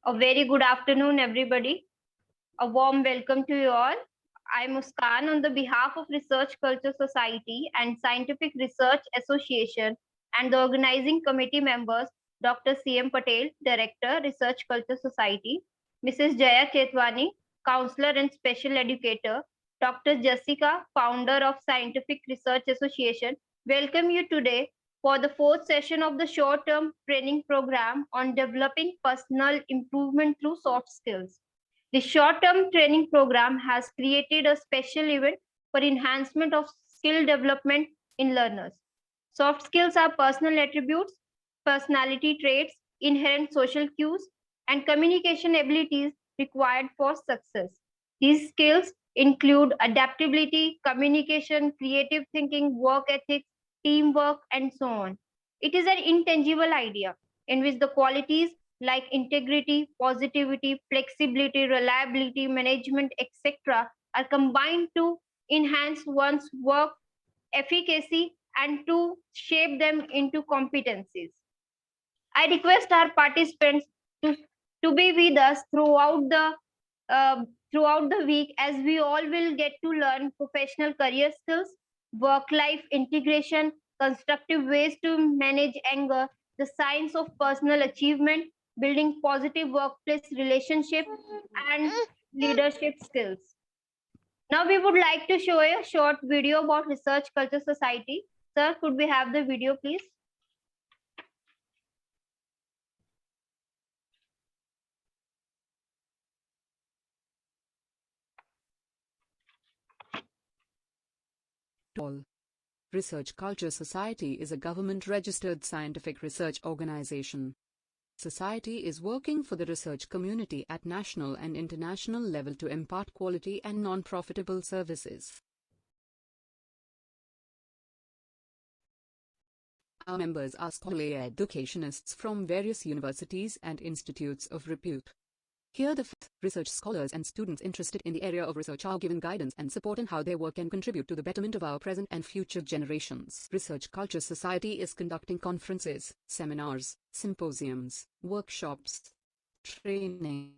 A very good afternoon, everybody. A warm welcome to you all. I'm Muskan on the behalf of Research Culture Society and Scientific Research Association and the organizing committee members Dr. C.M. Patel, Director, Research Culture Society, Mrs. Jaya Chetwani, Counselor and Special Educator, Dr. Jessica, Founder of Scientific Research Association, welcome you today for the fourth session of the short-term training program on developing personal improvement through soft skills. The short-term training program has created a special event for enhancement of skill development in learners. Soft skills are personal attributes, personality traits, inherent social cues, and communication abilities required for success. These skills include adaptability, communication, creative thinking, work ethics, teamwork, and so on. It is an intangible idea in which the qualities like integrity, positivity, flexibility, reliability, management, etc., are combined to enhance one's work efficacy and to shape them into competencies. I request our participants to, to be with us throughout the week as we all will get to learn professional career skills, work life integration, constructive ways to manage anger, the science of personal achievement, building positive workplace relationship, and leadership skills. Now we would like to show a short video about Research Culture Society. Sir, could we have the video, please? All. Research Culture Society is a government-registered scientific research organization. Society is working for the research community at national and international level to impart quality and non-profitable services. Our members are scholarly educationists from various universities and institutes of repute. Here the research scholars and students interested in the area of research are given guidance and support in how their work can contribute to the betterment of our present and future generations. Research Culture Society is conducting conferences, seminars, symposiums, workshops, training,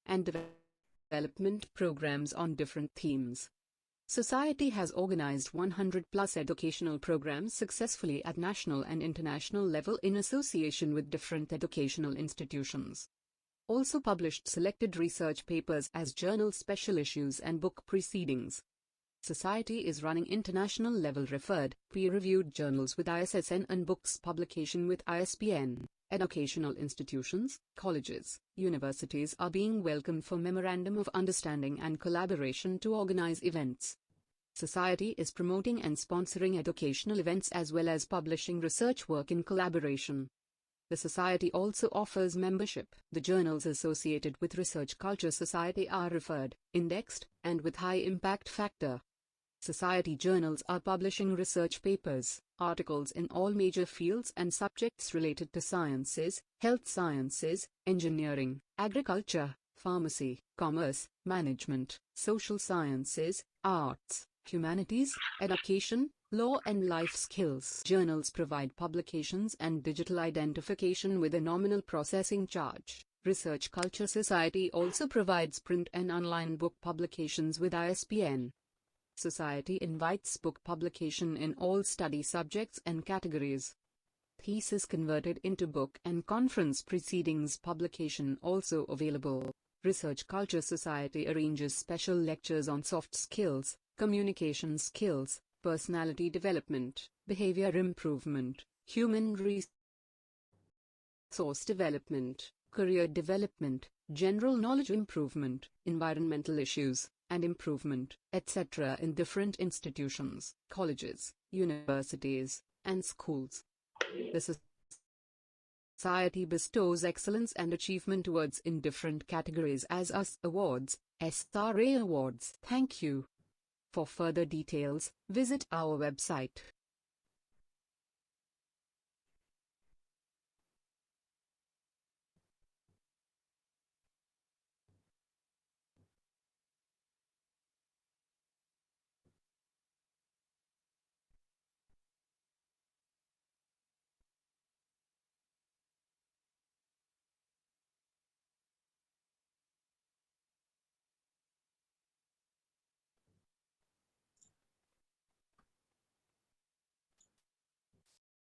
and development programs on different themes. Society has organized 100+ educational programs successfully at national and international level in association with different educational institutions. Also published selected research papers as journal special issues and book proceedings. Society is running international level referred, peer-reviewed journals with ISSN and books publication with ISBN. Educational institutions, colleges, universities are being welcomed for Memorandum of Understanding and collaboration to organize events. Society is promoting and sponsoring educational events as well as publishing research work in collaboration. The Society also offers membership. The journals associated with Research Culture Society are referred, indexed, and with high impact factor. Society journals are publishing research papers, articles in all major fields and subjects related to sciences, health sciences, engineering, agriculture, pharmacy, commerce, management, social sciences, arts, humanities, education, law and life skills. Journals provide publications and digital identification with a nominal processing charge. Research Culture Society also provides print and online book publications with ISBN. Society invites book publication in all study subjects and categories. Thesis converted into book and conference proceedings publication also available. Research Culture Society arranges special lectures on soft skills, communication skills, personality development, behavior improvement, human resource development, career development, general knowledge improvement, environmental issues, and improvement, etc. in different institutions, colleges, universities, and schools. The Society bestows excellence and achievement awards in different categories as US Awards, SRA Awards. Thank you. For further details, visit our website.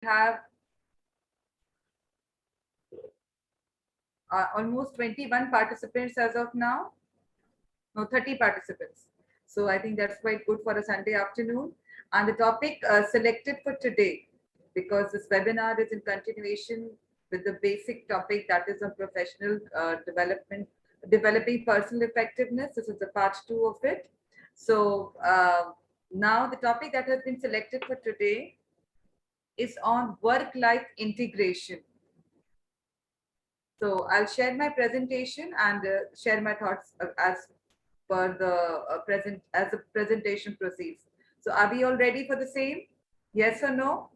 have almost 21 participants as of now. No, 30 participants. So I think that's quite good for a Sunday afternoon. And the topic selected for today, because this webinar is in continuation with the basic topic that is on professional development, developing personal effectiveness. This is the part 2 of it. So now the topic that has been selected for today is on work-life integration. So I'll share my presentation and share my thoughts as per the as the presentation proceeds. So are we all ready for the same? Yes or no?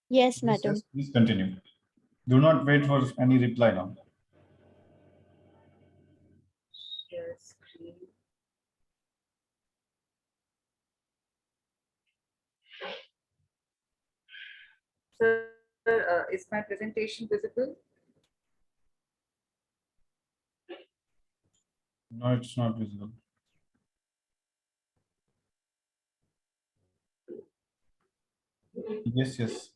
Yes, Yes, madam. yes, please continue. Do not wait for any reply now. Yes. Sir, is my presentation visible? No, it's not visible. Yes, yes.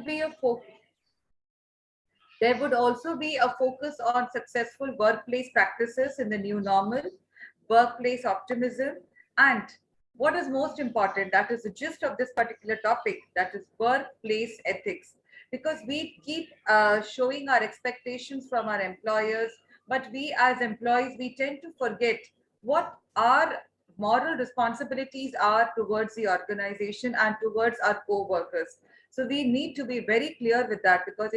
Be a focus. There would also be a focus on successful workplace practices in the new normal, workplace optimism, and what is most important, that is the gist of this particular topic, that is workplace ethics. Because we keep showing our expectations from our employers, but we as employees, we tend to forget what our moral responsibilities are towards the organization and towards our co-workers. So we need to be very clear with that, because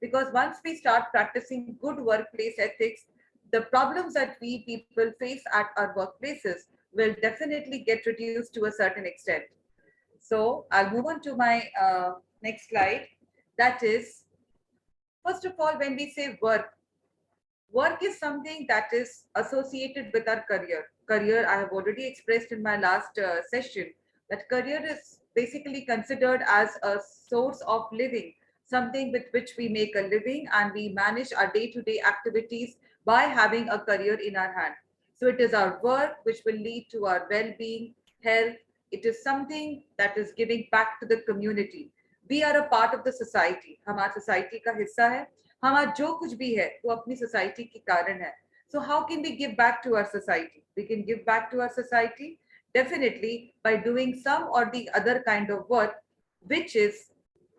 because once we start practicing good workplace ethics, the problems that we people face at our workplaces will definitely get reduced to a certain extent. So I'll move on to my next slide. That is, first of all, when we say work, work is something that is associated with our career. Career, I have already expressed in my last session that career is basically considered as a source of living, something with which we make a living and we manage our day-to-day activities by having a career in our hand. So it is our work which will lead to our well-being, health. It is something that is giving back to the community. We are a part of the society. हमारा society का हिस्सा है. हमारा जो कुछ भी है वो अपनी सोसाइटी के कारण है. So how can we give back to our society? We can give back to our society definitely by doing some or the other kind of work which is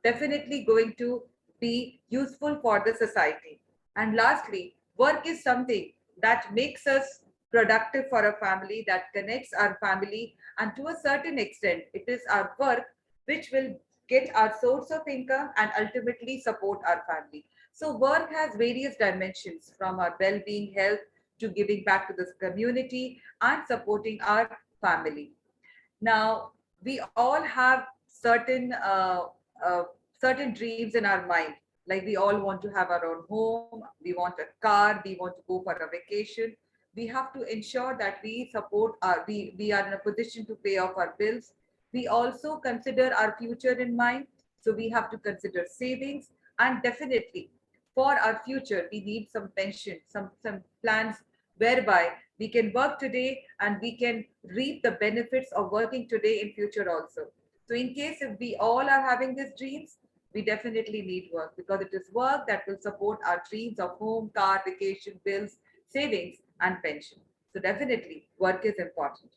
definitely going to be useful for the society. And lastly, work is something that makes us productive for a family, that connects our family, and to a certain extent it is our work which will get our source of income and ultimately support our family. So work has various dimensions, from our well-being, health, to giving back to the community and supporting our family. Now, we all have uh, certain dreams in our mind. Like we all want to have our own home, we want a car, we want to go for a vacation. We have to ensure that we support we are in a position to pay off our bills. We also consider our future in mind. So we have to consider savings, and definitely for our future, we need some pension, some plans whereby we can work today and we can reap the benefits of working today in future also. So in case if we all are having these dreams, we definitely need work, because it is work that will support our dreams of home, car, vacation, bills, savings, and pension. So definitely work is important.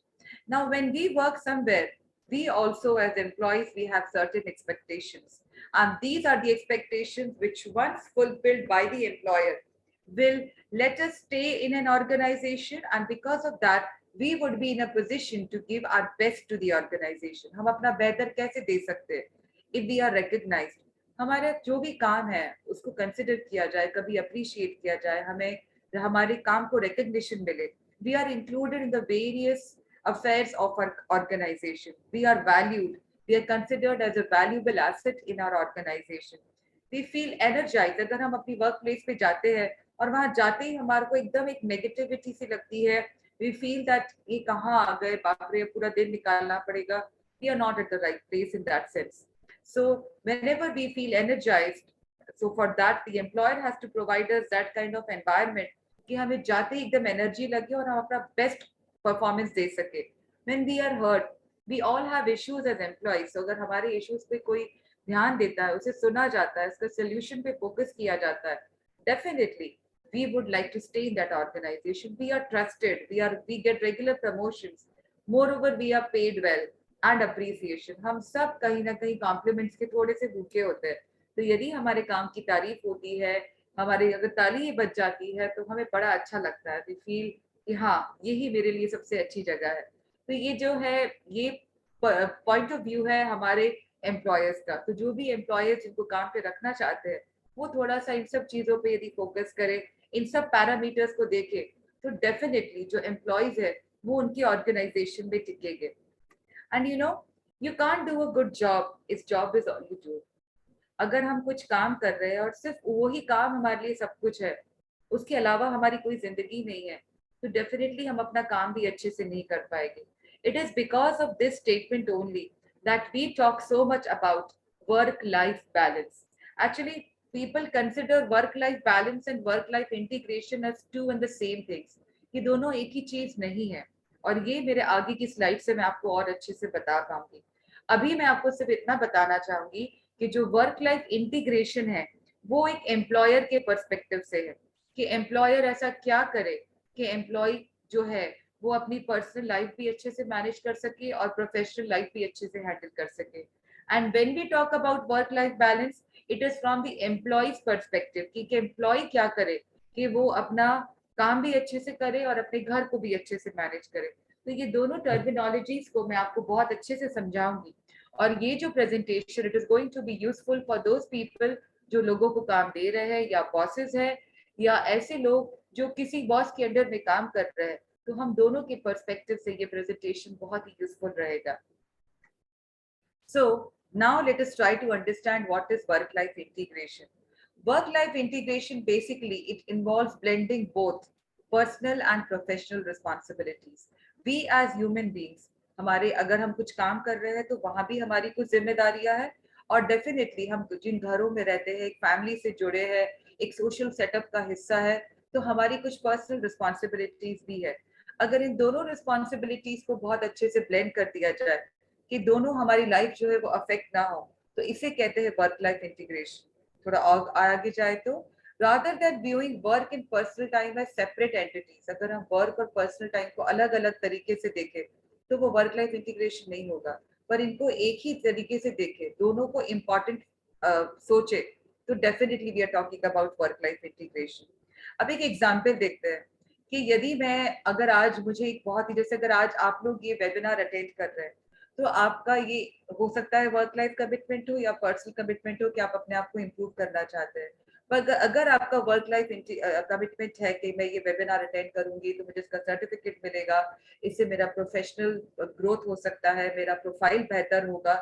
Now, when we work somewhere, we also as employees, we have certain expectations. And these are the expectations which, once fulfilled by the employer, will let us stay in an organization, and because of that we would be in a position to give our best to the organization. हम अपना बेहतर कैसे दे सकते हैं? If we are recognized, हमारा जो भी काम है उसको कंसिडर किया जाए, कभी अप्रिशिएट किया जाए, हमें हमारे काम को recognition मिले. We are included in the various affairs of our organization. We are valued. We are considered as a valuable asset in our organization. We feel energized. अगर हम अपनी वर्क प्लेस पे जाते हैं और वहां जाते ही हमारे को एकदम एक नेगेटिविटी सी लगती है, we feel that ये कहाँ आ गए, बाप रे पूरा दिन निकालना पड़ेगा. We are not at the right place in that sense. So whenever we feel energized, so for that the employer has to provide us that kind of environment कि हमें जाते ही एकदम एनर्जी लगे और हम अपना बेस्ट परफॉर्मेंस दे सके. when we are hurt, we all have issues as employees. So अगर हमारे issues पे कोई ध्यान देता है, उसे सुना जाता है, उसका solution पे focus किया जाता है, definitely we would like to stay in that organization. We are trusted, we get regular promotions, moreover we are paid well and appreciation. हम सब कहीं ना कहीं compliments के थोड़े से भूखे होते हैं, तो यदि हमारे काम की तारीफ होती है, हमारी अगर ताली बज जाती है, तो हमें बड़ा अच्छा लगता है, we feel कि हाँ यही मेरे लिए सबसे अच्छी जगह है। तो ये जो है, ये पॉइंट ऑफ व्यू है हमारे एम्प्लॉयर्स का। तो जो भी एम्प्लॉयर्स जिनको काम पे रखना चाहते हैं, वो थोड़ा सा इन सब चीजों पे यदि फोकस करें, इन सब पैरामीटर्स को देखें, तो डेफिनेटली जो एम्प्लॉयज है वो उनकी ऑर्गेनाइजेशन में टिकेंगे। And you know, you can't do a good job if job is all you do. अगर हम कुछ काम कर रहे हैं और सिर्फ वही काम हमारे लिए सब कुछ है, उसके अलावा हमारी कोई जिंदगी नहीं है, तो डेफिनेटली हम अपना काम भी अच्छे से नहीं कर पाएंगे। It is because of this statement only that we talk so much about work life balance. Actually people consider work life balance and work life integration as two and the same things, कि दोनों एक ही चीज नहीं है। और ये मेरे आगे की स्लाइड से मैं आपको और अच्छे से बता पाऊंगी। अभी मैं आपको सिर्फ इतना बताना चाहूंगी कि जो वर्क लाइफ इंटीग्रेशन है, वो एक एम्प्लॉयर के पर्सपेक्टिव से है, कि एम्प्लॉयर ऐसा क्या करे कि एम्प्लॉय जो है वो अपनी पर्सनल लाइफ भी अच्छे से मैनेज कर सके और प्रोफेशनल लाइफ भी अच्छे से हैंडल कर सके। And when we talk about work life balance, it is from the employees perspective, कि एम्प्लॉय क्या करे कि वो अपना काम भी अच्छे से करे और अपने घर को भी अच्छे से मैनेज करे। तो ये दोनों टर्मिनोलॉजीज को मैं आपको बहुत अच्छे से समझाऊंगी। और ये जो presentation, it is going to be useful for those people जो लोगों को काम दे रहे हैं, या बॉसेस है, या ऐसे लोग जो किसी बॉस के अंडर में काम कर रहे हैं। तो हम दोनों के पर्सपेक्टिव से ये प्रेजेंटेशन बहुत ही यूजफुल रहेगा। So now let us try to understand what is work-life integration. Work-life integration, basically it involves blending both personal and professional responsibilities. We as human beings, हमारे अगर हम कुछ काम कर रहे हैं तो वहां भी हमारी कुछ जिम्मेदारियां हैं, और डेफिनेटली हम जिन घरों में रहते हैं, एक फैमिली से जुड़े हैं, एक सोशल सेटअप का हिस्सा है, तो हमारी कुछ पर्सनल रिस्पॉन्सिबिलिटीज भी है। अगर इन दोनों रिस्पॉन्सिबिलिटीज को बहुत अच्छे से ब्लेंड कर दिया जाए कि दोनों हमारी लाइफ जो है वो अफेक्ट ना हो, तो इसे कहते हैं वर्क लाइफ इंटीग्रेशन। थोड़ा और आगे जाए तो, rather than viewing work in personal time as separate entities, अगर हम वर्क और पर्सनल टाइम को अलग अलग तरीके से देखें तो वो वर्क लाइफ इंटीग्रेशन नहीं होगा। पर इनको एक ही तरीके से देखें, दोनों को इम्पोर्टेंट सोचे, तो definitely we are talking about work life integration. अब एक एग्जाम्पल देखते हैं कि यदि मैं, अगर आज मुझे एक बहुत ही, जैसे अगर आज आप लोग ये वेबिनार अटेंड कर रहे हैं, तो आपका ये हो सकता है वर्क लाइफ कमिटमेंट हो या पर्सनल कमिटमेंट हो कि आप अपने आप को इम्प्रूव करना चाहते हैं। पर अगर आपका वर्क लाइफ कमिटमेंट है कि मैं ये वेबिनार अटेंड करूंगी तो मुझे इसका सर्टिफिकेट मिलेगा, इससे मेरा प्रोफेशनल ग्रोथ हो सकता है, मेरा प्रोफाइल बेहतर होगा,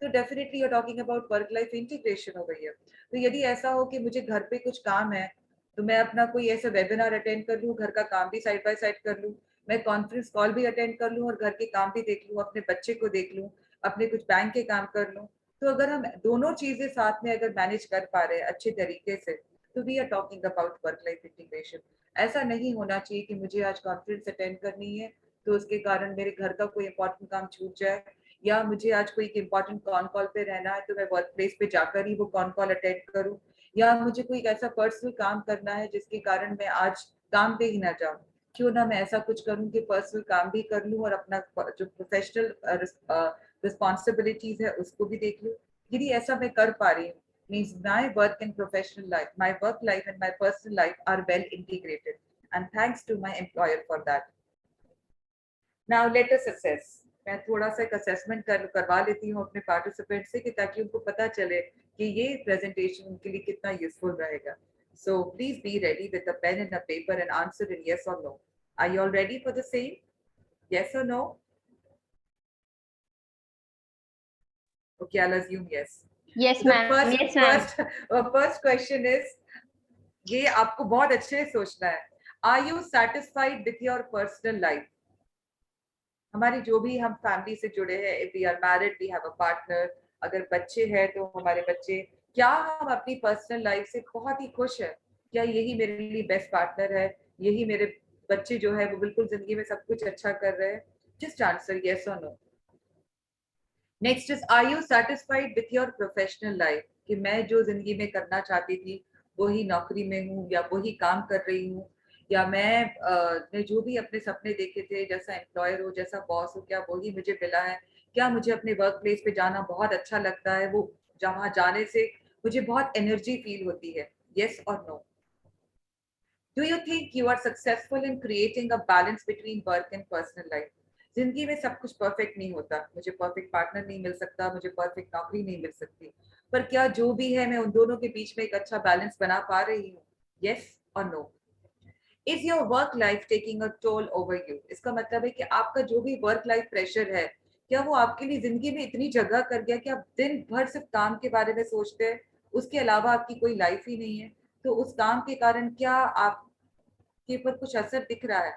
तो definitely you are talking about work life integration हो गई है। तो यदि ऐसा हो कि मुझे घर पे कुछ काम है, तो मैं अपना कोई ऐसा वेबिनार अटेंड कर लूँ, घर का काम भी साइड बाय साइड कर लूँ, मैं कॉन्फ्रेंस कॉल भी अटेंड कर लूँ और घर के काम भी देख लूँ, अपने बच्चे को देख लूँ, अपने कुछ बैंक के काम कर लूँ। तो अगर हम दोनों चीजें साथ में अगर मैनेज कर पा रहे हैं अच्छे तरीके से, तो we are talking about work life integration. ऐसा नहीं होना चाहिए कि मुझे आज कॉन्फ्रेंस अटेंड करनी है तो उसके कारण मेरे घर का कोई इंपॉर्टेंट काम छूट जाए, या मुझे आज कोई इंपॉर्टेंट कॉन कॉल पे रहना है तो मैं वर्क प्लेस पे जाकर ही वो कॉन कॉल अटेंड करूँ, या मुझे कोई ऐसा पर्सनल काम करना है जिसके कारण मैं आज काम पे ही ना जाऊँ, क्यों ना मैं ऐसा कुछ करूं कि पर्सनल काम भी कर लूं और अपना जो प्रोफेशनल रिस्पॉन्सिबिलिटीज है उसको भी देख लूं। यदि ऐसा मैं कर पा रही हूँ, means my work and professional life, my work life and my personal life are well integrated, and thanks to my employer for that. Now let us assess. मैं थोड़ा सा एक असेसमेंट करवा लेती हूँ अपने पार्टिसिपेंट से, कि ताकि उनको पता चले कि ये प्रेजेंटेशन उनके लिए कितना यूजफुल रहेगा। So please be ready with a pen and a paper and answer in yes or no. Are you all ready for the same? Yes or no? Okay, I'll assume yes. Yes, So the ma'am. Yes, ma'am. first question is, ये आपको बहुत अच्छे से सोचना है। Are you satisfied with your personal life? हमारी जो भी हम फैमिली से जुड़े हैं, if we are married, we have a partner, अगर बच्चे हैं तो हमारे बच्चे, क्या हम अपनी पर्सनल लाइफ से बहुत ही खुश है? क्या यही मेरे लिए बेस्ट पार्टनर है? यही मेरे बच्चे जो है वो बिल्कुल जिंदगी में सब कुछ अच्छा कर रहे हैं? Just answer yes or no. Next is, are you satisfied with your professional life? कि मैं जो जिंदगी में करना चाहती थी वही नौकरी में हूँ या वही काम कर रही हूँ, या मैं जो भी अपने सपने देखे थे, जैसा एम्प्लॉयर हो, जैसा बॉस हो, क्या वही मुझे मिला है? क्या मुझे अपने वर्क प्लेस पे जाना बहुत अच्छा लगता है? वो जहाँ जाने से मुझे बहुत एनर्जी फील होती है? Yes or no? Do you think you are successful in creating a balance between work and personal life? जिंदगी में सब कुछ परफेक्ट नहीं होता, मुझे परफेक्ट पार्टनर नहीं मिल सकता, मुझे परफेक्ट नौकरी नहीं मिल सकती, पर क्या जो भी है मैं उन दोनों के बीच में एक अच्छा बैलेंस बना पा रही हूँ? यस और no? Is your work life taking a toll over you? इसका मतलब है कि आपका जो भी वर्क लाइफ प्रेशर है, क्या वो आपके लिए जिंदगी में इतनी जगह कर गया कि आप दिन भर सिर्फ काम के बारे में सोचते हैं, उसके अलावा आपकी कोई लाइफ ही नहीं है? तो उस काम के कारण क्या आपके ऊपर कुछ असर दिख रहा है?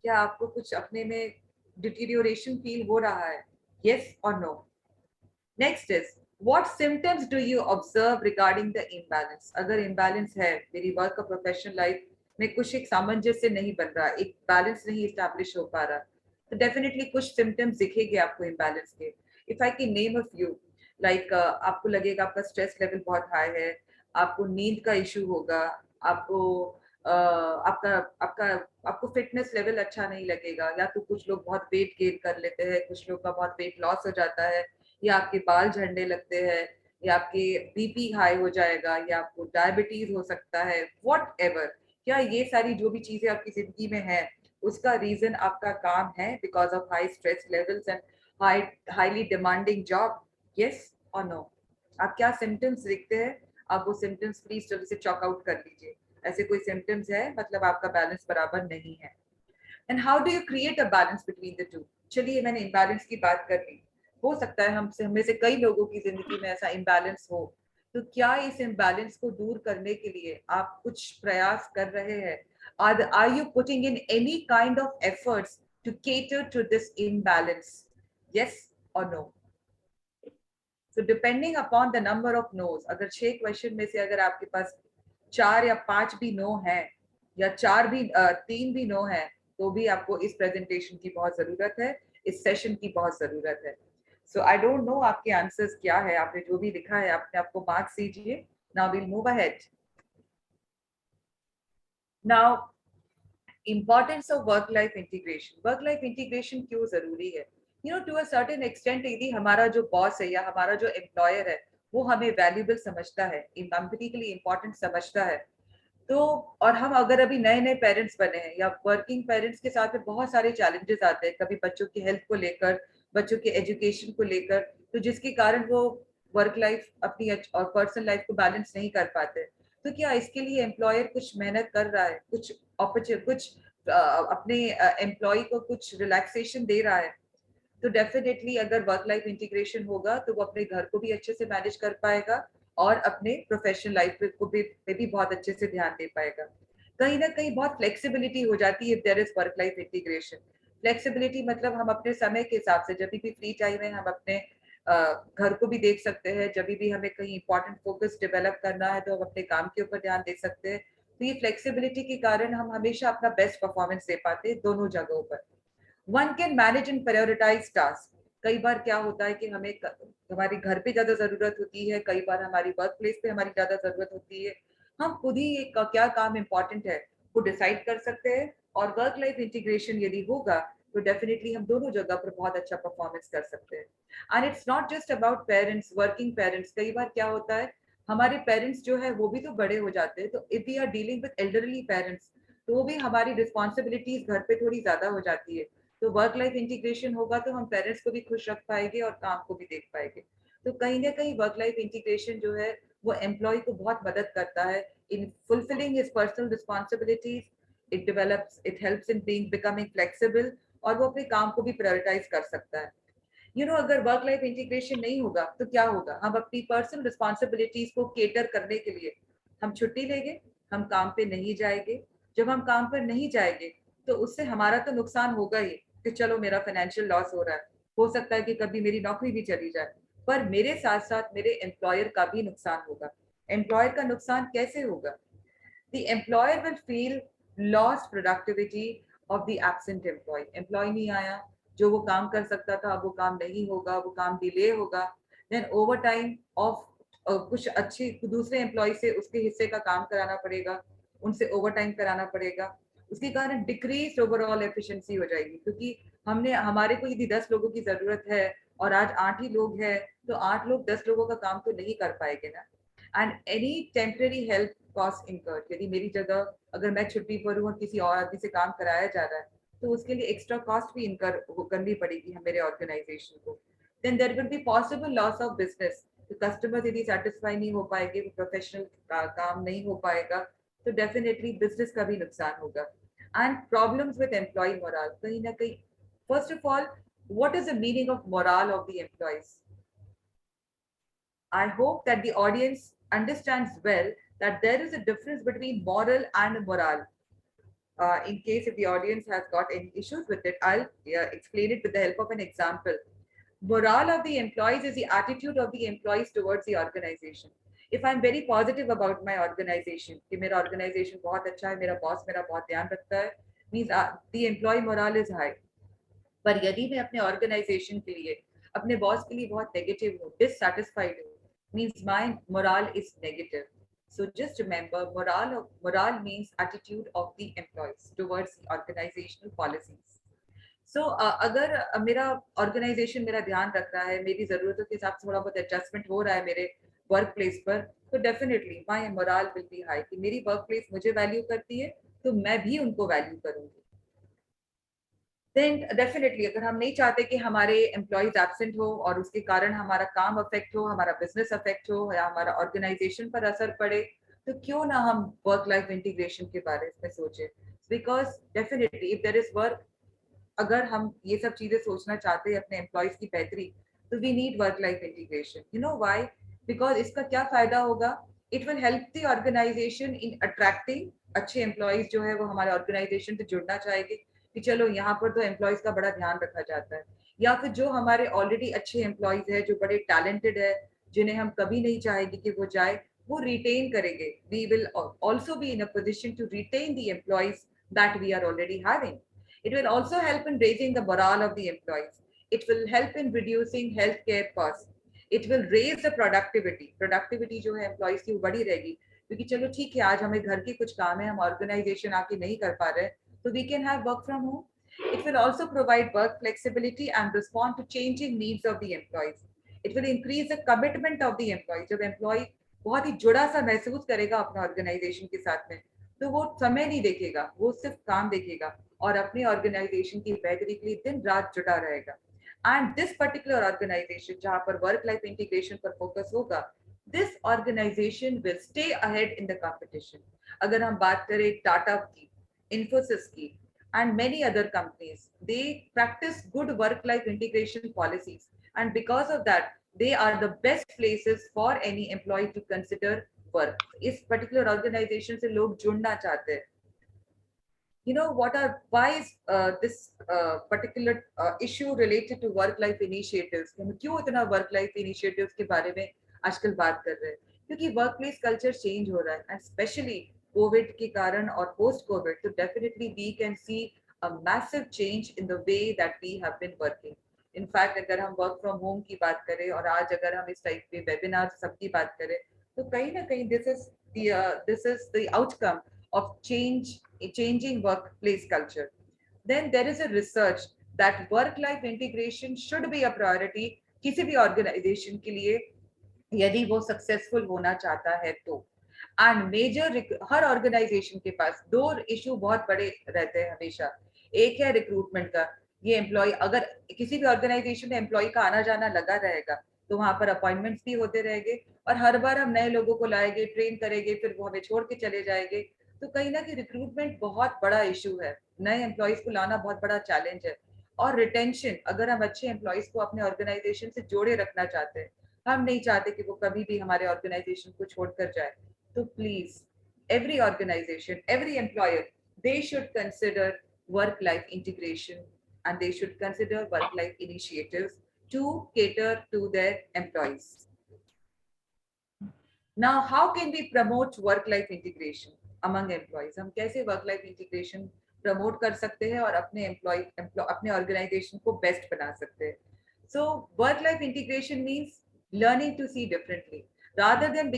क्या आपको कुछ अपने में डिटीरियोरेशन फील हो रहा है? यस और no? Next is, what symptoms do you observe regarding the imbalance? अगर इम्बैलेंस है, मेरी वर्क और प्रोफेशनल लाइफ में कुछ एक सामंजस्य नहीं बन रहा, एक बैलेंस नहीं इस्टेब्लिश हो पा रहा, तो डेफिनेटली कुछ सिम्टम्स दिखेंगे आपको इम्बैलेंस के. If I can name a few, like आपको लगेगा आपका स्ट्रेस लेवल बहुत हाई है, आपको नींद का इशू होगा, आपको आपका आपका आपको फिटनेस लेवल अच्छा नहीं लगेगा, या तो कुछ लोग बहुत वेट गेन कर लेते हैं, कुछ लोग का बहुत वेट लॉस हो जाता है, या आपके बाल झड़ने लगते हैं, या आपके बीपी हाई हो जाएगा, या आपको डायबिटीज हो सकता है, व्हाट एवर. क्या ये सारी जो भी चीजें आपकी जिंदगी में है, उसका रीजन आपका काम है, because of high stress levels and highly demanding job? Yes और नो? आप क्या सिम्टम्स दिखते हैं? आप वो सिम्टम्स प्लीज जल्दी से चॉक आउट कर लीजिए. ऐसे कोई सिम्टम्स है, मतलब आपका बैलेंस बराबर नहीं है. And how do you create a balance between the to? चलिए, मैंने इम्बैलेंस की बात कर ली. हो सकता है हमें से कई लोगों की जिंदगी में ऐसा इम्बैलेंस हो. तो क्या इस इम्बैलेंस को दूर करने के लिए आप कुछ प्रयास कर रहे हैं? Are you putting in any kind of efforts to cater to this imbalance? Yes or no? So depending upon the number of no's, अगर 6 क्वेश्चन में से अगर आपके पास 4 या 5 भी नो है, या 3 भी नो है, तो भी आपको इस प्रेजेंटेशन की बहुत जरूरत है, इस सेशन की बहुत जरूरत है. सो आई डोंट नो आपके आंसर्स क्या है, आपने जो भी लिखा है आपने आपको मार्क्स दीजिए. Now will move ahead. Now, importance of work life integration. Work life integration क्यों जरूरी है? टू अ सर्टेन एक्सटेंट, यदि हमारा जो बॉस है या हमारा जो एम्प्लॉयर है वो हमें वैल्यूबल समझता है, एम्पैथेटिकली इंपॉर्टेंट समझता है, तो और हम अगर अभी नए नए पेरेंट्स बने हैं या वर्किंग पेरेंट्स के साथ में बहुत सारे चैलेंजेस आते हैं, कभी बच्चों की हेल्थ को लेकर, बच्चों के एजुकेशन को लेकर, तो जिसके कारण वो वर्क लाइफ अपनी और पर्सनल लाइफ को बैलेंस नहीं कर पाते. तो क्या इसके लिए एम्प्लॉयर कुछ मेहनत कर रहा है, कुछ अपने एम्प्लॉय को कुछ रिलैक्सेशन दे रहा है? तो डेफिनेटली अगर वर्क लाइफ इंटीग्रेशन होगा तो वो अपने घर को भी अच्छे से मैनेज कर पाएगा और अपने प्रोफेशनल लाइफ पे भी बहुत अच्छे से ध्यान दे पाएगा. कहीं ना कहीं बहुत फ्लेक्सिबिलिटी हो जाती है if there is work life integration. Flexibility मतलब हम अपने समय के हिसाब से, जब भी फ्री टाइम है हम अपने घर को भी देख सकते हैं, जब भी हमें कहीं इंपॉर्टेंट फोकस डेवलप करना है तो हम अपने काम के ऊपर ध्यान दे सकते हैं. तो ये फ्लेक्सिबिलिटी के कारण हम हमेशा अपना बेस्ट परफॉर्मेंस दे पाते हैं दोनों जगहों पर. One can manage and prioritise task. कई बार क्या होता है कि हमें हमारे घर पे ज्यादा जरूरत होती है, कई बार हमारी वर्क प्लेस पे हमारी ज्यादा जरूरत होती है. हम खुद ही क्या काम इंपॉर्टेंट है वो डिसाइड कर सकते हैं, और वर्क लाइफ इंटीग्रेशन यदि होगा तो डेफिनेटली हम दोनों जगह पर बहुत अच्छा परफॉर्मेंस कर सकते हैं. And it's not just about parents, working parents. कई बार क्या होता है, हमारे पेरेंट्स जो है वो भी तो बड़े हो जाते हैं, तो if we are dealing with elderly parents तो वो भी हमारी रिस्पॉन्सिबिलिटीज घर पे थोड़ी ज्यादा हो जाती है. तो वर्क लाइफ इंटीग्रेशन होगा तो हम पेरेंट्स को भी खुश रख पाएंगे और काम को भी देख पाएंगे. तो कहीं ना कहीं वर्क लाइफ इंटीग्रेशन जो है वो एम्प्लॉय को बहुत मदद करता है in fulfilling his personal responsibilities. It helps in being becoming flexible, और वो अपने काम को भी प्रायोरिटाइज कर सकता है. अगर वर्क लाइफ इंटीग्रेशन नहीं होगा तो क्या होगा, हम अपनी पर्सनल रिस्पॉन्सिबिलिटीज को केटर करने के लिए हम छुट्टी लेंगे, हम काम पे नहीं जाएंगे. जब हम काम पर नहीं जाएंगे तो उससे हमारा तो नुकसान होगा ही कि चलो मेरा फाइनेंशियल लॉस हो रहा है, हो सकता है कि कभी मेरी नौकरी भी चली जाए, पर मेरे साथ साथ मेरे एम्प्लॉयर का भी नुकसान होगा. एम्प्लॉयर का नुकसान कैसे होगा? The employer will feel lost productivity of the absent employee. Employee नहीं आया, जो वो काम कर सकता था अब वो काम नहीं होगा, वो काम डिले होगा, then overtime of कुछ अच्छे दूसरे एम्प्लॉय से उसके हिस्से का काम कराना पड़ेगा, उनसे ओवरटाइम कराना पड़ेगा, उसके कारण डिक्रीज ओवरऑल एफिशिएंसी हो जाएगी। क्योंकि हमारे को यदि 10 लोगों की जरूरत है और आज 8 ही लोग हैं, तो 8 लोग 10 लोगों का काम तो नहीं कर पाएंगे ना। And any temporary help cost incurred, यदि मेरी जगह अगर मैं छुट्टी पर हूँ और किसी और आदमी से काम कराया जा रहा है, तो उसके लिए एक्स्ट्रा कॉस्ट भी इनकर करनी पड़ेगी मेरे ऑर्गेनाइजेशन को। Then there will be possible loss of business, तो कस्टमर यदि सेटिस्फाई नहीं हो पाएंगे, प्रोफेशनल काम नहीं हो पाएगा, तो डेफिनेटली बिजनेस का भी नुकसान होगा। And problems with employee morale, कहीं ना कहीं, first of all, what is the meaning of morale of the employees? I hope that the audience understands well that there is a difference between moral and morale. In case if the audience has got any issues with it, I'll explain it with the help of an example. Morale of the employees is the attitude of the employees towards the organization. If I'm very positive about my organization, कि मेरा organization बहुत अच्छा है, मेरा boss मेरा बहुत ध्यान रखता है, means the employee morale is high. पर यदि मैं अपने ऑर्गेनाइजेशन के लिए, अपने बॉस के लिए बहुत नेगेटिव हूँ, डिससैटिस्फाइड हूँ, means my morale is negative. So just remember, morale means attitude of the employees towards the organizational policies. So अगर मेरा ऑर्गेनाइजेशन मेरा ध्यान रख रहा है, मेरी जरूरतों के हिसाब से थोड़ा बहुत एडजस्टमेंट हो रहा है मेरे वर्क प्लेस पर, तो definitely my moral will be high, कि मेरी वर्क प्लेस मुझे वैल्यू करती है तो मैं भी उनको वैल्यू करूंगी। देन डेफिनेटली अगर हम नहीं चाहते कि हमारे एम्प्लॉयज एब्सेंट हो और उसके कारण हमारा काम अफेक्ट हो, हमारा बिजनेस अफेक्ट हो या हमारा ऑर्गेनाइजेशन पर असर पड़े, तो क्यों ना हम वर्क लाइफ इंटीग्रेशन के बारे में सोचें। Because definitely if there is work, अगर हम ये सब चीजें सोचना चाहते हैं अपने एम्प्लॉयज की बेहतरी, तो we need work life integration. You know why? Because इसका क्या फायदा होगा? It will help the organisation in attracting अच्छे एम्प्लॉयज, जो है वो हमारे ऑर्गेनाइजेशन से जुड़ना चाहेंगे कि चलो यहाँ पर तो एम्प्लॉयज का बड़ा ध्यान रखा जाता है। या फिर जो हमारे ऑलरेडी अच्छे एम्प्लॉयज है, जो बड़े टैलेंटेड है, जिन्हें हम कभी नहीं चाहेंगे कि वो जाए, वो रिटेन करेंगे। We will also be in a position to retain the employees that we are already having. It will also help in raising the morale of the employees. It will help in reducing healthcare costs. It will raise the productivity. Productivity जो है employees की वो बढ़ी रहेगी, क्योंकि चलो ठीक है आज हमें घर के कुछ काम है, हम organization आके नहीं कर पा रहे, तो we can have work from home. It will also provide work flexibility and respond to changing needs of the employees. It will increase the commitment of the employees. जब employee बहुत ही जुड़ा सा महसूस करेगा अपना ऑर्गेनाइजेशन के साथ में, तो वो समय नहीं देखेगा, वो सिर्फ काम देखेगा और अपने ऑर्गेनाइजेशन की बेहतरी के लिए दिन रात जुटा रहेगा। एंड दिस पर्टिकुलर ऑर्गेनाइजेशन जहां पर वर्क लाइफ इंटीग्रेशन पर फोकस होगा, this organisation will stay ahead in the competition. अगर हम बात करें टाटा की, इन्फोसिस की and many other companies, they practice good work life integration policies, and because of that they are the best places for any employee to consider work. इस particular organization से लोग जुड़ना चाहते हैं। You know what are why is this particular issue related to work life initiatives? हम क्यों इतना work life initiatives के बारे में आजकल बात कर रहे हैं? क्योंकि workplace culture change हो रहा है, and especially COVID के कारण और post COVID, तो definitely we can see a massive change in the way that we have been working. In fact, अगर हम work from home की बात करें और आज अगर हम इस टाइप के webinars सबकी बात करें, तो कहीं ना कहीं this is the outcome of changing workplace culture. Then there is a research that work-life integration should be a priority किसी भी organization के लिए यदि वो successful होना चाहता है तो। एंड मेजर हर ऑर्गेनाइजेशन के पास दो इशू बहुत बड़े रहते हैं हमेशा। एक है रिक्रूटमेंट का, ये एम्प्लॉय, अगर किसी भी ऑर्गेनाइजेशन में एम्प्लॉय का आना जाना लगा रहेगा तो वहां पर अपॉइंटमेंट्स भी होते रहेंगे और हर बार हम नए लोगों को लाएंगे, ट्रेन करेंगे, फिर वो हमें छोड़ के चले जाएंगे। तो कहीं ना कहीं रिक्रूटमेंट बहुत बड़ा इशू है, नए एम्प्लॉयज को लाना बहुत बड़ा चैलेंज है। और रिटेंशन, अगर हम अच्छे एम्प्लॉयज को अपने ऑर्गेनाइजेशन से जोड़े रखना चाहते हैं, हम नहीं चाहते कि वो कभी भी हमारे ऑर्गेनाइजेशन को छोड़कर जाए, तो please every organization, every employer, they should consider work life integration and they should consider work life initiatives to cater to their employees. Now how can we promote work life integration among employees? हम कैसे work life integration promote कर सकते हैं और अपने अपने organisation को best बना सकते हैं. So work life integration means learning to see differently rather than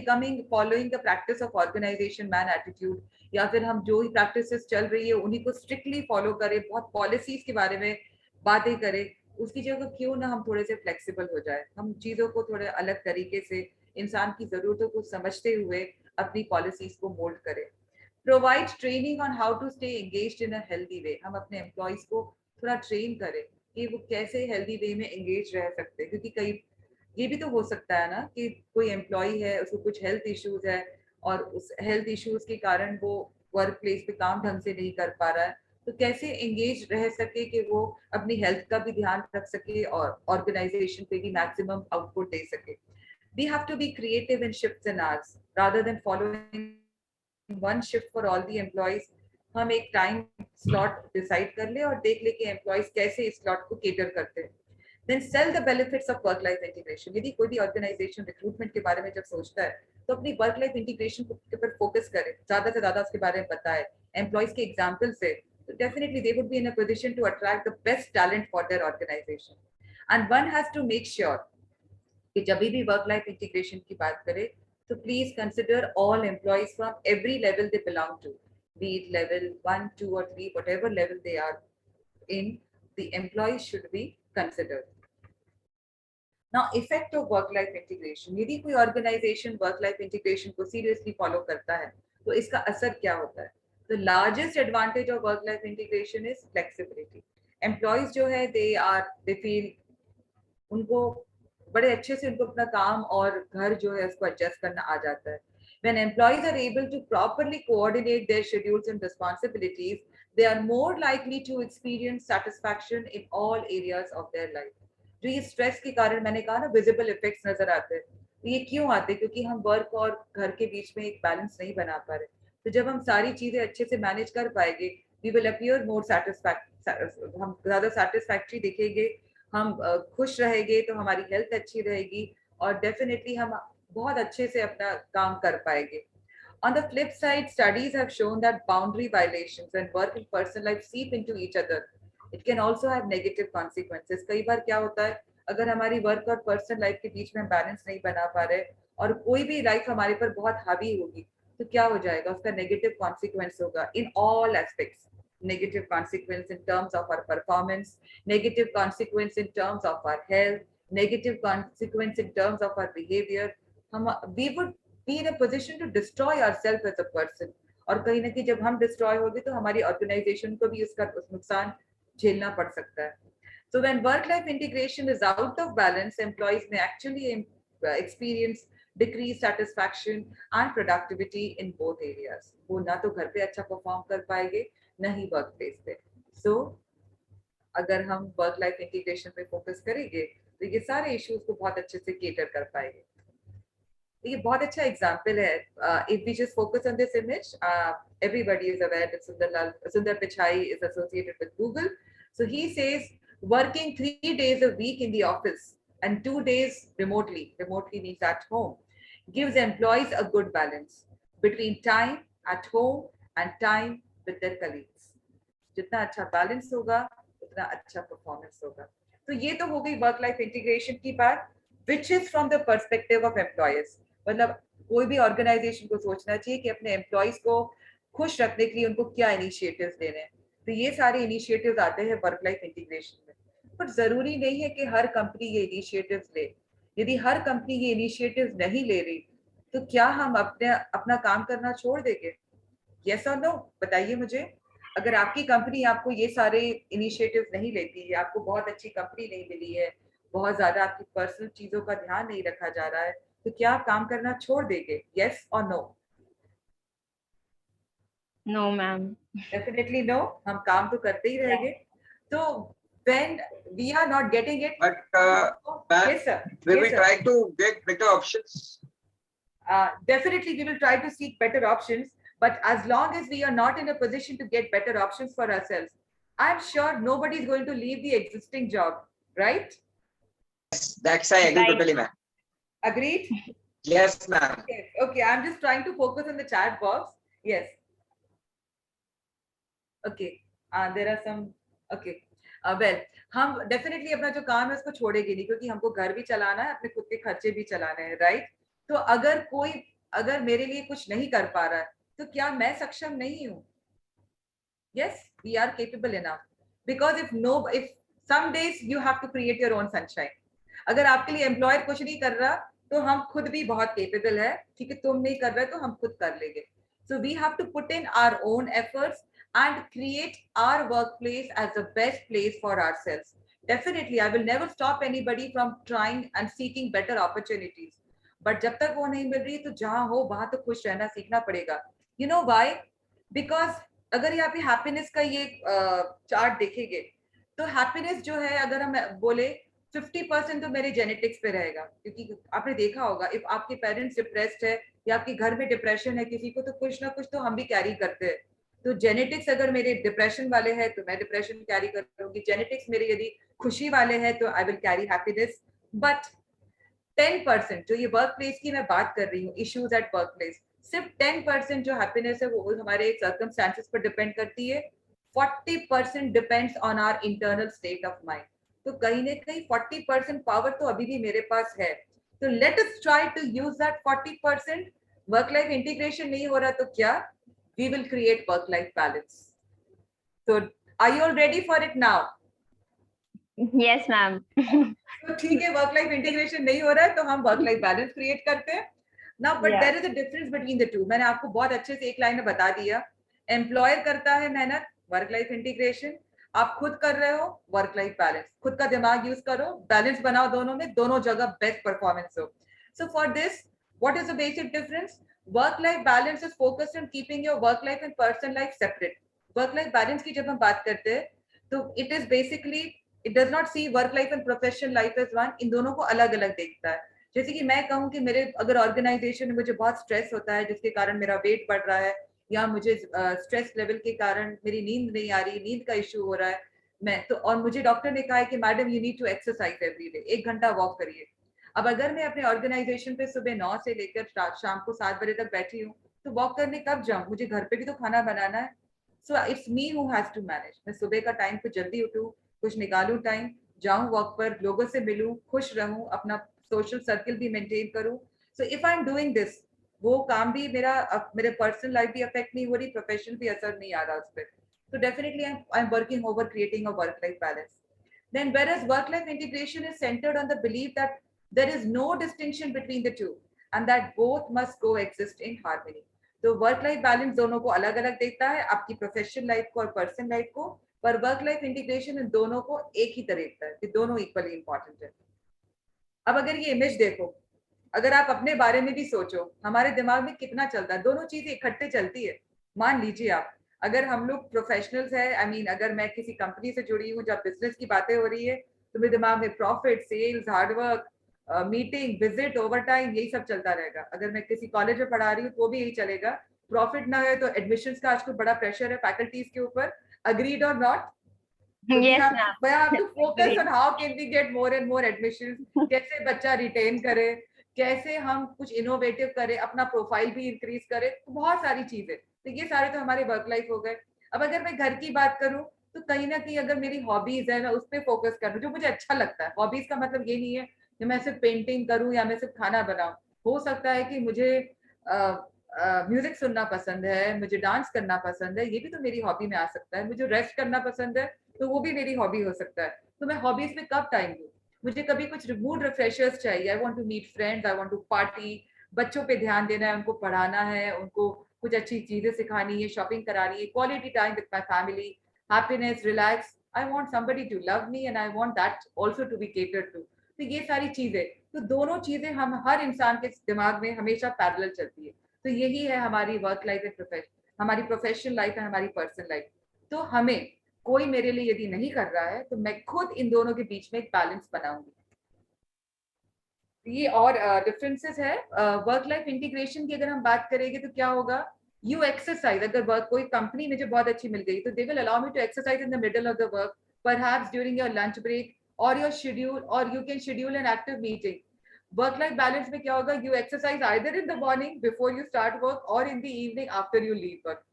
following the practice of organization man attitude, या फिर हम जो ही प्रैक्टिसेस चल रही है उन्हीं को स्ट्रिक्टली फॉलो करें, बहुत पॉलिसीज के बारे में बातें करें. उसकी जगह क्यों ना हम थोड़े से फ्लेक्सिबल हो जाए, हम चीजों को थोड़े अलग तरीके से इंसान की जरूरतों को समझते हुए अपनी पॉलिसीज को मोल्ड करें. Provide training on how to stay engaged in a healthy way. हम अपने एम्प्लॉयज को थोड़ा ट्रेन करें कि वो कैसे हेल्दी वे में एंगेज रह सकते हैं, क्योंकि कई ये भी तो हो सकता है ना कि कोई एम्प्लॉय है, उसको कुछ हेल्थ इश्यूज है और उस हेल्थ इश्यूज के कारण वो वर्क प्लेस पे काम ढंग से नहीं कर पा रहा है, तो कैसे एंगेज रह सके कि वो अपनी हेल्थ का भी ध्यान रख सके और ऑर्गेनाइजेशन पे भी मैक्सिमम आउटपुट दे सके. We have to be creative in shifts and hours rather than following one shift for all the employees. हम एक टाइम स्लॉट डिसाइड कर ले और देख ले कि एम्प्लॉयज कैसे इस स्लॉट को केटर करते हैं. Then sell the benefits of work life integration. यदि कोई भी ऑर्गेनाइजेशन रिक्रूटमेंट के बारे में जब सोचता है तो अपनी वर्क लाइफ इंटीग्रेशन के ऊपर फोकस करे, ज्यादा से ज्यादा उसके बारे में बताए एम्प्लॉयज के एग्जांपल से, तो definitely they would be in a position to attract the best talent for their organisation. And one has to make sure कि जब भी वर्क लाइफ इंटीग्रेशन की बात करें तो please consider all employees from every level they belong to, be it level 1, 2 or 3, whatever level they are in, the employees should be considered. Now, effect of work life integration. यदि कोई organisation work life integration को seriously follow करता है तो इसका असर क्या होता है? The largest advantage of work life integration is flexibility. Employees जो है they feel उनको बड़े अच्छे से उनको अपना काम और घर जो है उसको एडजस्ट करना आ जाता है. When employees are able to properly coordinate their schedules and responsibilities, they are more likely to experience satisfaction in all areas of their life. जो ये स्ट्रेस के कारण मैंने कहा ना विजिबल इफेक्ट्स नजर आते हैं, तो ये क्यों आते हैं? क्योंकि हम वर्क और घर के बीच में एक बैलेंस नहीं बना पा रहे. तो जब हम सारी चीजें अच्छे से मैनेज कर पाएंगे, वी विल अपीयर मोर सैटिस्फैक्ट, हम ज्यादा सेटिस्फैक्ट्री दिखेंगे, हम खुश रहेंगे, तो हमारी हेल्थ अच्छी रहेगी और डेफिनेटली हम बहुत अच्छे से अपना काम कर पाएंगे. On the flip side, studies have shown that boundary violations and work and personal life seep into each other. It can also have negative consequences. कई बार क्या होता है, अगर हमारी वर्क और पर्सनल लाइफ के बीच में बैलेंस नहीं बना पा रहे और कोई भी लाइफ हमारे पर बहुत हावी होगी, तो क्या हो जाएगा? उसका नेगेटिव कॉन्सिक्वेंस होगा in all aspects. Negative consequence in terms of our performance, negative consequence in terms of our health, negative consequence in terms of our behavior. We would be in a position to destroy ourselves as a person. और कहीं ना कहीं जब हम destroy होंगे तो हमारी organisation को भी उसका नुकसान झेलना पड़ सकता है. So when work life integration is out of balance, employees may actually experience decreased satisfaction and productivity in both areas. वो ना तो घर पे अच्छा परफॉर्म कर पाएंगे न ही वर्क प्लेस पे. सो अगर हम वर्क लाइफ इंटीग्रेशन पे फोकस करेंगे तो ये सारे इश्यूज को बहुत अच्छे से केटर कर पाएंगे. ये बहुत अच्छा एग्जांपल है. If we just focus on this image, everybody is aware that Sundar Pichai is associated with Google. So he says working 3 days a week in the office and 2 days remotely means at home, gives employees a good balance between time at home and time with their colleagues. जितना अच्छा balance होगा उतना अच्छा performance होगा. तो ये तो हो गई वर्क लाइफ इंटीग्रेशन की बात, which is from the perspective of employers. मतलब कोई भी ऑर्गेनाइजेशन को सोचना चाहिए कि अपने एम्प्लॉयज को खुश रखने के लिए उनको क्या इनिशिएटिव्स देने हैं. तो ये सारे इनिशिएटिव्स आते हैं वर्क लाइफ इंटीग्रेशन में. पर जरूरी नहीं है कि हर कंपनी ये इनिशिएटिव्स ले. यदि हर कंपनी ये इनिशिएटिव्स नहीं ले रही तो क्या हम अपना काम करना छोड़ देंगे? यस और नो, बताइए मुझे. अगर आपकी कंपनी आपको ये सारे इनिशिएटिव्स नहीं लेती है, आपको बहुत अच्छी कंपनी नहीं मिली है, बहुत ज्यादा आपकी पर्सनल चीजों का ध्यान नहीं रखा जा रहा है, तो क्या आप काम करना छोड़ देंगे? यस और no? No, ma'am. Definitely no. हम काम तो करते ही रहेंगे. तो when we are not getting it, but yes sir, we yes, will sir. try to get better options. Definitely we will try to seek better options, but as long as we are not in a position to get better options for ourselves, I'm sure nobody is going to leave the existing job, right? Yes, that's I agree Right. totally, ma'am. Agreed? Yes, ma'am. Yes. Okay, I'm just trying to focus on the chat box. Yes. Okay, there are some okay well हम definitely अपना जो काम है उसको छोड़ेंगे नहीं, क्योंकि हमको घर भी चलाना है, अपने खुद के खर्चे भी चलाने हैं, राइट? तो अगर मेरे लिए कुछ नहीं कर पा रहा है तो क्या मैं सक्षम नहीं हूँ? Yes, we are capable enough. Because if some days you have to create your own sunshine. अगर आपके लिए एम्प्लॉयर कुछ नहीं कर रहा तो हम खुद भी बहुत केपेबल है, ठीक है? तुम नहीं कर रहे तो हम खुद कर लेंगे. So we have to put in our own efforts and create our workplace as the best place for ourselves. Definitely, I will never stop anybody from trying and seeking better opportunities. But जब तक वो नहीं मिल रही तो जहाँ हो वहां तो खुश रहना सीखना पड़ेगा. You know why? Because अगर यहाँ पे हैप्पीनेस का ये चार्ट देखेंगे तो हैप्पीनेस जो है, अगर हम बोले 50% तो मेरे जेनेटिक्स पे रहेगा, क्योंकि आपने देखा होगा इफ आपके पेरेंट्स डिप्रेस्ड है या आपके घर में डिप्रेशन है किसी को, तो कुछ ना कुछ तो हम भी कैरी करते हैं. तो जेनेटिक्स अगर मेरे डिप्रेशन वाले हैं तो मैं डिप्रेशन कैरी करूंगी, जेनेटिक्स मेरे यदि खुशी वाले हैं तो I will carry happiness. But 10% जो ये वर्क प्लेस की मैं बात कर रही हूँ, इश्यूज एट वर्क प्लेस, सिर्फ 10% जो हैप्पीनेस है वो हमारे सर्कमस्टांसेस पर डिपेंड करती है. 40% depends on our internal state of mind. तो कहीं ना कहीं 40% पावर तो अभी भी मेरे पास है. तो let us try to use that 40%. Work life integration नहीं हो रहा तो क्या? We will create work life balance. तो are you all ready for it now? Yes, ma'am. तो ठीक है, वर्क लाइफ इंटीग्रेशन नहीं हो रहा है तो हम वर्क लाइफ बैलेंस क्रिएट करते हैं ना. But there is a difference between the two. मैंने आपको बहुत अच्छे से एक लाइन में बता दिया. एम्प्लॉयर करता है मेहनत, वर्क लाइफ इंटीग्रेशन. आप खुद कर रहे हो वर्क लाइफ बैलेंस. खुद का दिमाग यूज करो, बैलेंस बनाओ दोनों में, दोनों जगह बेस्ट परफॉर्मेंस हो. So for this what is the basic difference? Work life balance is focused on keeping your work life and personal life separate. Work life balance की जब हम बात करते हैं तो it is basically, it does not see work life and professional life as one. इन दोनों को अलग अलग देखता है. जैसे कि मैं कहूँ कि मेरे अगर ऑर्गेनाइजेशन में मुझे बहुत स्ट्रेस होता है जिसके कारण मेरा वेट बढ़ रहा है, या मुझे स्ट्रेस लेवल के कारण मेरी नींद नहीं आ रही, नींद का इश्यू हो रहा है, मैं तो, और मुझे डॉक्टर ने कहा है कि madam you need to exercise every day, 1 घंटा वॉक करिए. अब अगर मैं अपने ऑर्गेनाइजेशन पे सुबह 9 से लेकर शाम को 7 बजे तक बैठी हूँ तो वॉक करने कब जाऊँ? मुझे घर पे भी तो खाना बनाना है. So it's me who has to manage. मैं सुबह का टाइम को जल्दी उठूँ, कुछ निकालूं टाइम, जाऊं वॉक पर, लोगों से मिलूं, खुश रहूं, अपना सोशल सर्किल भी मेंटेन करूं. So if I am doing this, वो काम भी मेरे पर्सनल लाइफ भी अफेक्ट नहीं हो रही, प्रोफेशनल भी असर नहीं आ रहा उस पर. तो definitely I am working over creating a work life balance. Then whereas work life integration is centered on the belief that there is no distinction between the two and that both must coexist in harmony. तो work life balance दोनों को अलग अलग देखता है, आपकी professional life को और पर्सनल लाइफ को, पर वर्क लाइफ इंटीग्रेशन इन दोनों को एक ही तरह देखता है कि दोनों इक्वली इंपॉर्टेंट है. अब अगर ये इमेज देखो, अगर आप अपने बारे में भी सोचो, हमारे दिमाग में कितना चलता है, दोनों चीजें इकट्ठे चलती है. मान लीजिए आप, अगर हम लोग प्रोफेशनल्स है, आई मीन अगर मैं किसी कंपनी से जुड़ी हूँ, जब बिजनेस की बातें हो रही है तो मेरे दिमाग में profit, sales, hard work, meeting, visit, overtime, यही सब चलता रहेगा. अगर मैं किसी कॉलेज में पढ़ा रही हूँ तो भी यही चलेगा. प्रॉफिट ना है तो एडमिशंस का आजकल बड़ा प्रेशर है फैकल्टीज के ऊपर. अग्रीड और not? Yes, ma'am. We have to focus Great. on how can we get more and more admissions. कैसे बच्चा रिटेन करे, कैसे हम कुछ इनोवेटिव करें, अपना प्रोफाइल भी इंक्रीज करें. तो बहुत सारी चीजें, तो ये सारे तो हमारे वर्क लाइफ हो गए. अब अगर मैं घर की बात करूं तो कहीं ना कहीं अगर मेरी हॉबीज है, मैं उस पर फोकस करूं जो मुझे अच्छा लगता है. हॉबीज का मतलब ये नहीं है कि मैं सिर्फ पेंटिंग करूं या मैं सिर्फ खाना बनाऊं. हो सकता है कि मुझे म्यूजिक सुनना पसंद है, मुझे डांस करना पसंद है, ये भी तो मेरी हॉबी में आ सकता है. मुझे रेस्ट करना पसंद है तो वो भी मेरी हॉबी हो सकता है. तो मैं हॉबीज में कब टाइम दूं? मुझे कभी कुछ मूड रिफ्रेशर्स चाहिए, I want to meet friends, I want to party, बच्चों पे ध्यान देना है, उनको पढ़ाना है, उनको कुछ अच्छी चीजें सिखानी है, शॉपिंग करानी है, quality time with my family, happiness, relax. I want somebody to love me and I want that also to be catered to. तो ये सारी चीजें, तो दोनों चीजें हम हर इंसान के दिमाग में हमेशा पैरेलल चलती है. तो यही है हमारी वर्क लाइफ एंड प्रोफेशन, हमारी प्रोफेशनल लाइफ एंड हमारी पर्सनल लाइफ. तो हमें, कोई मेरे लिए यदि नहीं कर रहा है तो मैं खुद इन दोनों के बीच में एक बैलेंस बनाऊंगी. ये और डिफरेंसेस है. वर्क लाइफ इंटीग्रेशन की अगर हम बात करेंगे तो क्या होगा? You exercise. अगर वर्क, कोई कंपनी मुझे बहुत अच्छी मिल गई तो they will allow me to exercise in the middle of the work, perhaps during your lunch break और योर शेड्यूल, और you can schedule an active meeting. Work life balance में क्या होगा? You exercise either in the morning before you start work और in the evening after you leave work.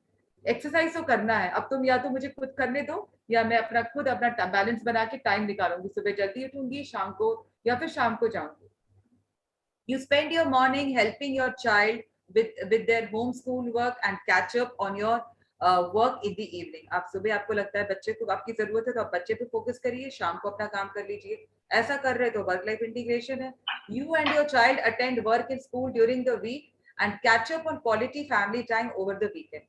Exercise तो करना है, अब तुम या तो मुझे खुद करने दो या मैं अपना खुद अपना बैलेंस बना के टाइम निकालूंगी, सुबह जल्दी उठूंगी, शाम को या फिर शाम को जाऊंगी. You spend your morning helping your child with their home school work and catch up on your work in the evening. आप सुबह आपको लगता है बच्चे को आपकी जरूरत है तो आप बच्चे पे फोकस करिए, शाम को अपना काम कर लीजिए. ऐसा कर रहे तो वर्क लाइफ इंटीग्रेशन है. You and your child attend work in school during the week and catch up on quality family time over the weekend.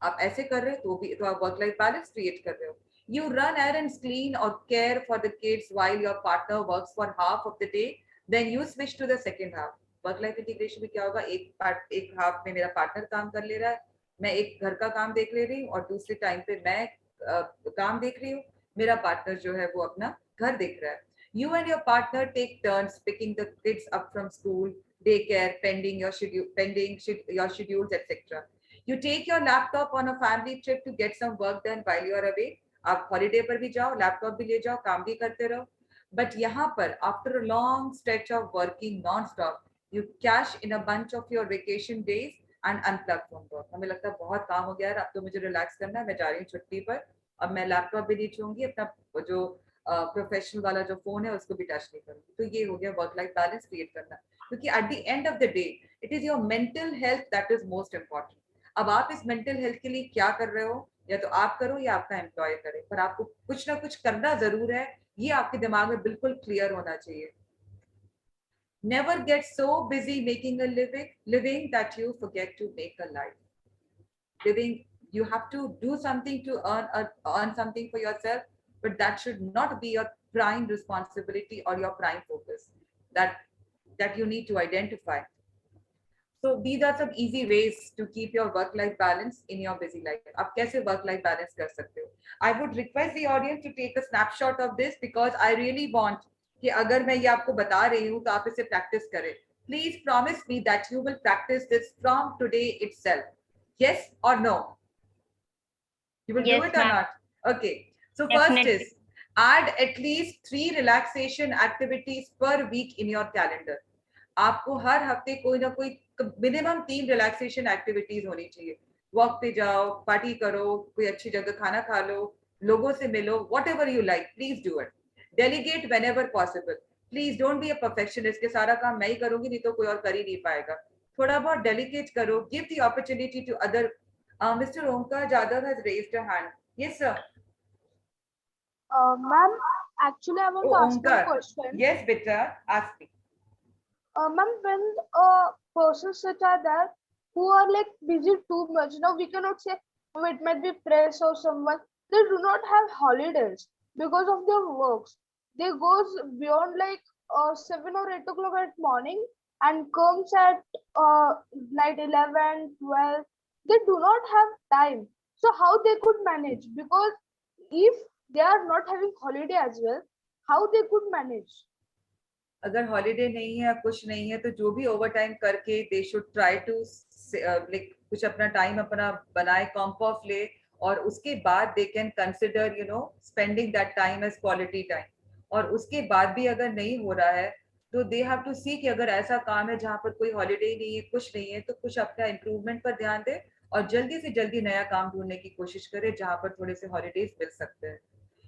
आप ऐसे कर रहे हो तो आप वर्क लाइफ बैलेंस क्रिएट कर रहे हो. You run errands, clean or care for the kids while your partner works for half of the day. Then you switch to the second half. Work life integration में क्या होगा, एक half में मेरा partner काम कर ले रहा है, मैं एक घर का काम देख ले रही हूँ और दूसरे टाइम पे मैं काम देख रही हूँ, मेरा पार्टनर जो है वो अपना घर देख रहा है. You and your partner take turns picking the kids up from school, daycare, pending your schedules, etc. You take your laptop on a family trip to get some work done while you are away. आप holiday पर भी जाओ, laptop भी ले जाओ, काम भी करते रहो. But यहाँ पर after a long stretch of working non-stop, you cash in a bunch of your vacation days and unplug from work. हमें लगता है बहुत काम हो गया है, अब तो मुझे रिलैक्स करना है, मैं जा रही हूँ छुट्टी पर, अब मैं लैपटॉप भी नहीं छूंगी, अपना जो प्रोफेशनल वाला जो फोन है उसको भी टच नहीं करूंगी. तो ये हो गया वर्क लाइफ बैलेंस क्रिएट करना, क्योंकि at the end of the day it is your mental health that is most important. अब आप इस मेंटल हेल्थ के लिए क्या कर रहे हो, या तो आप करो या आपका एम्प्लॉय करे, पर आपको कुछ ना कुछ करना जरूर है, ये आपके दिमाग में बिल्कुल क्लियर होना चाहिए. Never get so busy making a living that you forget to make a life. Living, you have to do something to earn something for yourself, but that should not be your prime responsibility or your prime focus. That you need to identify. So these are some easy ways to keep your work-life balance in your busy life. आप कैसे work-life balance कर सकते हो? I would request the audience to take a snapshot of this because I really want कि अगर मैं ये आपको बता रही हूँ तो आप इसे practice करें. Please promise me that you will practice this from today itself. Yes or no? You will do it or not? Okay. So first is add at least 3 relaxation activities per week in your calendar. आपको हर हफ्ते कोई ना कोई minimum 3 relaxation activities होनी चाहिए. Walk पे जाओ, party करो, कोई अच्छी जगह खाना खा लो, लोगों से मिलो, whatever you like, please do it. Delegate whenever possible. Please don't be a perfectionist कि सारा काम मैं ही करूंगी नहीं तो कोई और कर ही नहीं पाएगा. थोड़ा बहुत डेलीगेट करो. Give the opportunity to other. Mister Omkar Jadhav has raised a hand. Yes sir. Ma'am, actually I want to ask you a question. Yes beta, ask me. Ma'am, when persons such are there who are like busy too much, now we cannot say it might be press or someone, they do not have holidays because of their works. They goes beyond like 7 or 8 o'clock at morning and comes at like 11, 12. They do not have time. So how they could manage? Because if they are not having holiday as well, how they could manage? अगर holiday नहीं है, कुछ नहीं है, तो जो भी overtime करके they should try to like कुछ अपना टाइम अपना बनाए, कॉम्प ऑफ ले, और उसके बाद they can consider spending that time as quality time. और उसके बाद भी अगर नहीं हो रहा है तो दे हैव टू सी कि अगर ऐसा काम है जहाँ पर कोई हॉलीडे ही नहीं है, कुछ नहीं है, तो कुछ अपना इम्प्रूवमेंट पर ध्यान दे और जल्दी से जल्दी नया काम ढूंढने की कोशिश करे जहाँ पर थोड़े से हॉलीडेज मिल सकते हैं.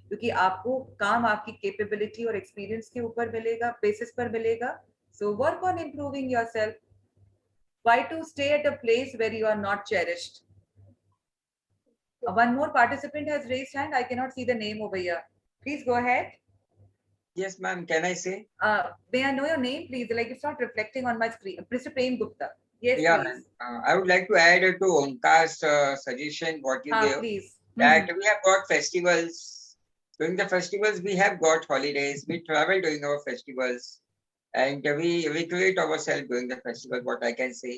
क्योंकि आपको काम आपकी कैपेबिलिटी और एक्सपीरियंस के ऊपर मिलेगा, बेसिस पर मिलेगा. So work on improving yourself. Why to stay at a place where you are not cherished? One more participant has raised hand. I cannot see the name over here. Please go ahead. Yes, ma'am. Can I say? May I know your name, please? Like it's not reflecting on my screen. Mr. Prem Gupta. Yes, yeah, please. I would like to add to Omkar's suggestion what you gave. Please. That we have got festivals. During the festivals, we have got holidays. We travel during our festivals, and we recreate ourselves during the festival. What I can say,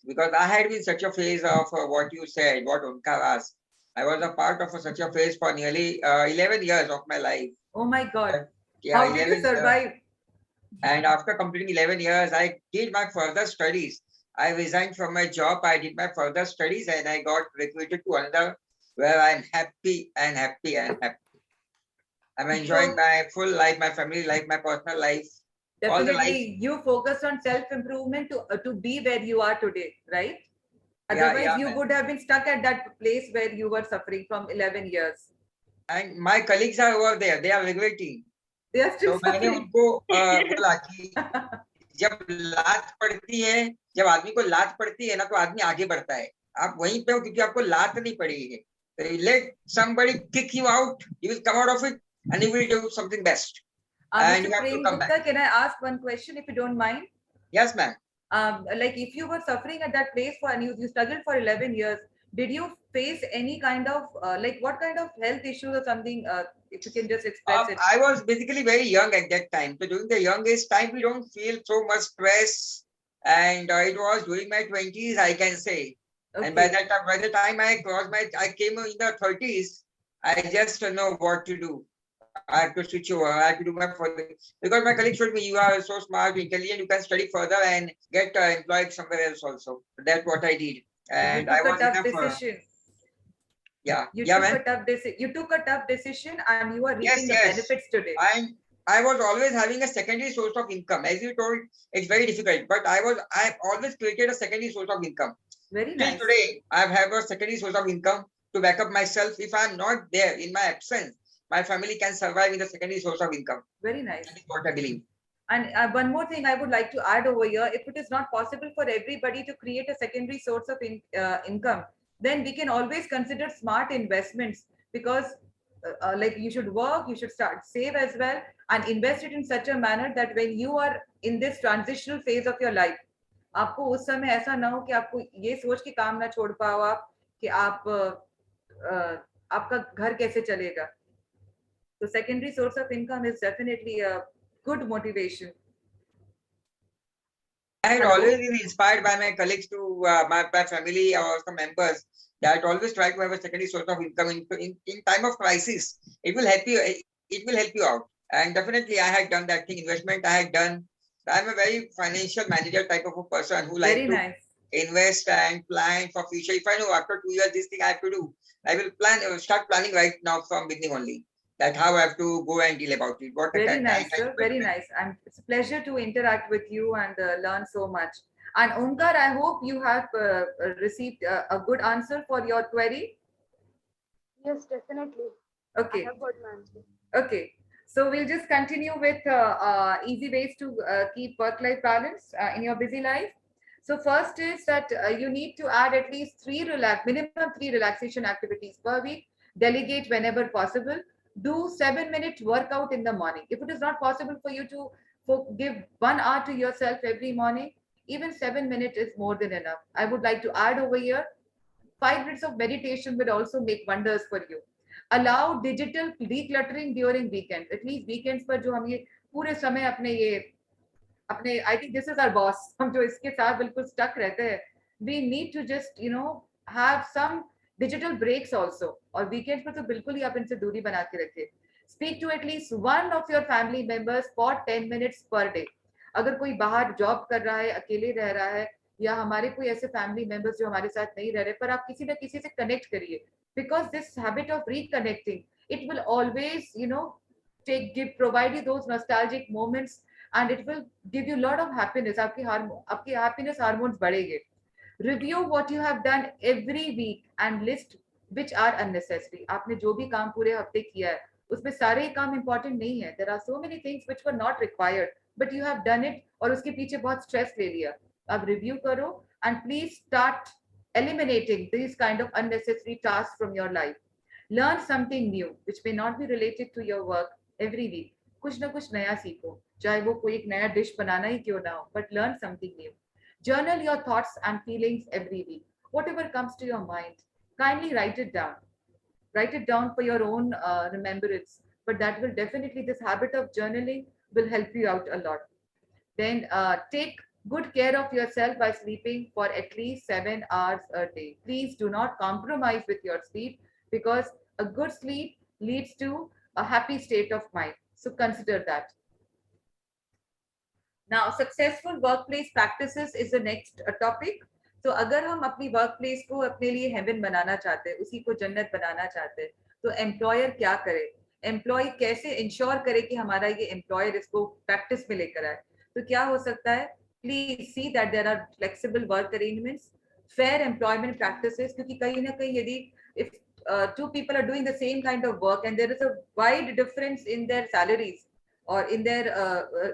because I had been such a phase of what you said, what Omkar asked. I was a part of such a phase for nearly 11 years of my life. Oh my God! Yeah, how did you survive? And after completing 11 years, I did my further studies. I resigned from my job. I did my further studies, and I got recruited to another where I'm happy and happy and happy. I'm enjoying my full life, my family life, my personal life. Definitely, you focus on self-improvement to be where you are today, right? Otherwise, yeah, you ma'am. would have been stuck at that place where you were suffering from 11 years. And my colleagues are over there. They are regretting. They are still तो मैंने suffering. उनको बोला कि जब लात पड़ती है, जब आदमी को लात पड़ती है ना, तो आदमी आगे बढ़ता है. आप वहीं पे हो क्योंकि आपको लात नहीं पड़ी है. Let somebody kick you out. You will come out of it and you will do something best. And Mr. you have to Prem come Gupta, back. can I ask one question if you don't mind? Yes, ma'am. Like if you were suffering at that place for and you struggled for 11 years, did you face any kind of like what kind of health issues or something? If you can just express it. I was basically very young at that time. So during the young age time, we don't feel so much stress. And it was during my 20s, I can say. Okay. And by the time I came in the 30s, I just know what to do. I have to switch over. I have to do my further because my colleague told me you are so smart, intelligent, you can study further and get employed somewhere else also. So that's what I did, and you I took was a tough enough. decision. Yeah, You yeah, took man. a tough decision. You took a tough decision, and you are Yes, reaping the yes. benefits today. And I was always having a secondary source of income. As you told, it's very difficult, but I've always created a secondary source of income. Very Till nice. today, I have a secondary source of income to back up myself. If I'm not there in my absence, my family can survive in the secondary source of income. Very nice. That is what I believe. And one more thing I would like to add over here, if it is not possible for everybody to create a secondary source of income, then we can always consider smart investments because like you should work, you should start save as well and invest it in such a manner that when you are in this transitional phase of your life, आपको उस समय ऐसा ना हो कि आपको ये सोच के काम ना छोड़ पाओ आप कि आप आपका घर कैसे चलेगा. So secondary source of income is definitely a good motivation. I had Hello? always been inspired by my colleagues to my family or some members that always try to have a secondary source of income in time of crisis. It will help you. It will help you out. And definitely, I had done that thing. Investment I had done. I'm a very financial manager type of a person who Very likes to nice. invest and plan for future. If I know after 2 years this thing I have to do, I will start planning right now from beginning only. That how I have to go and deal about it. What Very I nice, try sir. to Very implement. nice. And it's a pleasure to interact with you and learn so much. And Omkar, I hope you have received a good answer for your query. Yes, definitely. Okay. I have got my answer. Okay. So we'll just continue with easy ways to keep work-life balance in your busy life. So first is that you need to add at least minimum three relaxation activities per week. Delegate whenever possible. Do 7-minute workout in the morning. If it is not possible for you to give 1 hour to yourself every morning, even 7 minutes is more than enough. I would like to add over here, 5 minutes of meditation will also make wonders for you. Allow digital decluttering during weekends. At least weekends पर जो हम ये पूरे समय अपने I think this is our boss. हम जो इसके साथ बिल्कुल stuck रहते हैं. We need to just have some digital breaks also. और weekends पर तो बिल्कुल ही आप इनसे दूरी बना के रखिए. Speak to at least one of your family members for 10 minutes per day. अगर कोई बाहर जॉब कर रहा है, अकेले रह रहा है, या हमारे कोई ऐसे फैमिली मेंबर्स जो हमारे साथ नहीं रह रहे, पर आप किसी ना किसी से कनेक्ट करिए. Because this habit of reconnecting, it will always provide you those nostalgic moments and it will give you a lot of happiness. आपकी happiness hormones बढ़ेंगे. Review what you have done every week and list which are unnecessary. आपने जो भी काम पूरे हफ्ते किया है उसमें सारे काम important नहीं है. There are so many things which were not required but you have done it और उसके पीछे बहुत stress ले लिया. अब review करो and please start eliminating these kind of unnecessary tasks from your life. Learn something new which may not be related to your work every week. कुछ ना कुछ नया सीखो, चाहे वो कोई एक नया डिश बनाना ही क्यों ना हो, but learn something new. Journal your thoughts and feelings every week. Whatever comes to your mind, kindly write it down. Write it down for your own remembrance. But that will definitely, this habit of journaling will help you out a lot. Then take good care of yourself by sleeping for at least 7 hours a day. Please do not compromise with your sleep because a good sleep leads to a happy state of mind. So consider that. Now, successful workplace practices is the next topic. So अगर हम अपनी workplace को अपने लिए heaven बनाना चाहते हैं, उसी को जन्नत बनाना चाहते हैं, तो employer क्या करे? Employee कैसे ensure करे कि हमारा ये employer इसको practice में लेकर आए? तो क्या हो सकता है? Please see that there are flexible work arrangements, fair employment practices, क्योंकि कहीं ना कहीं यदि if two people are doing the same kind of work and there is a wide difference in their salaries or in their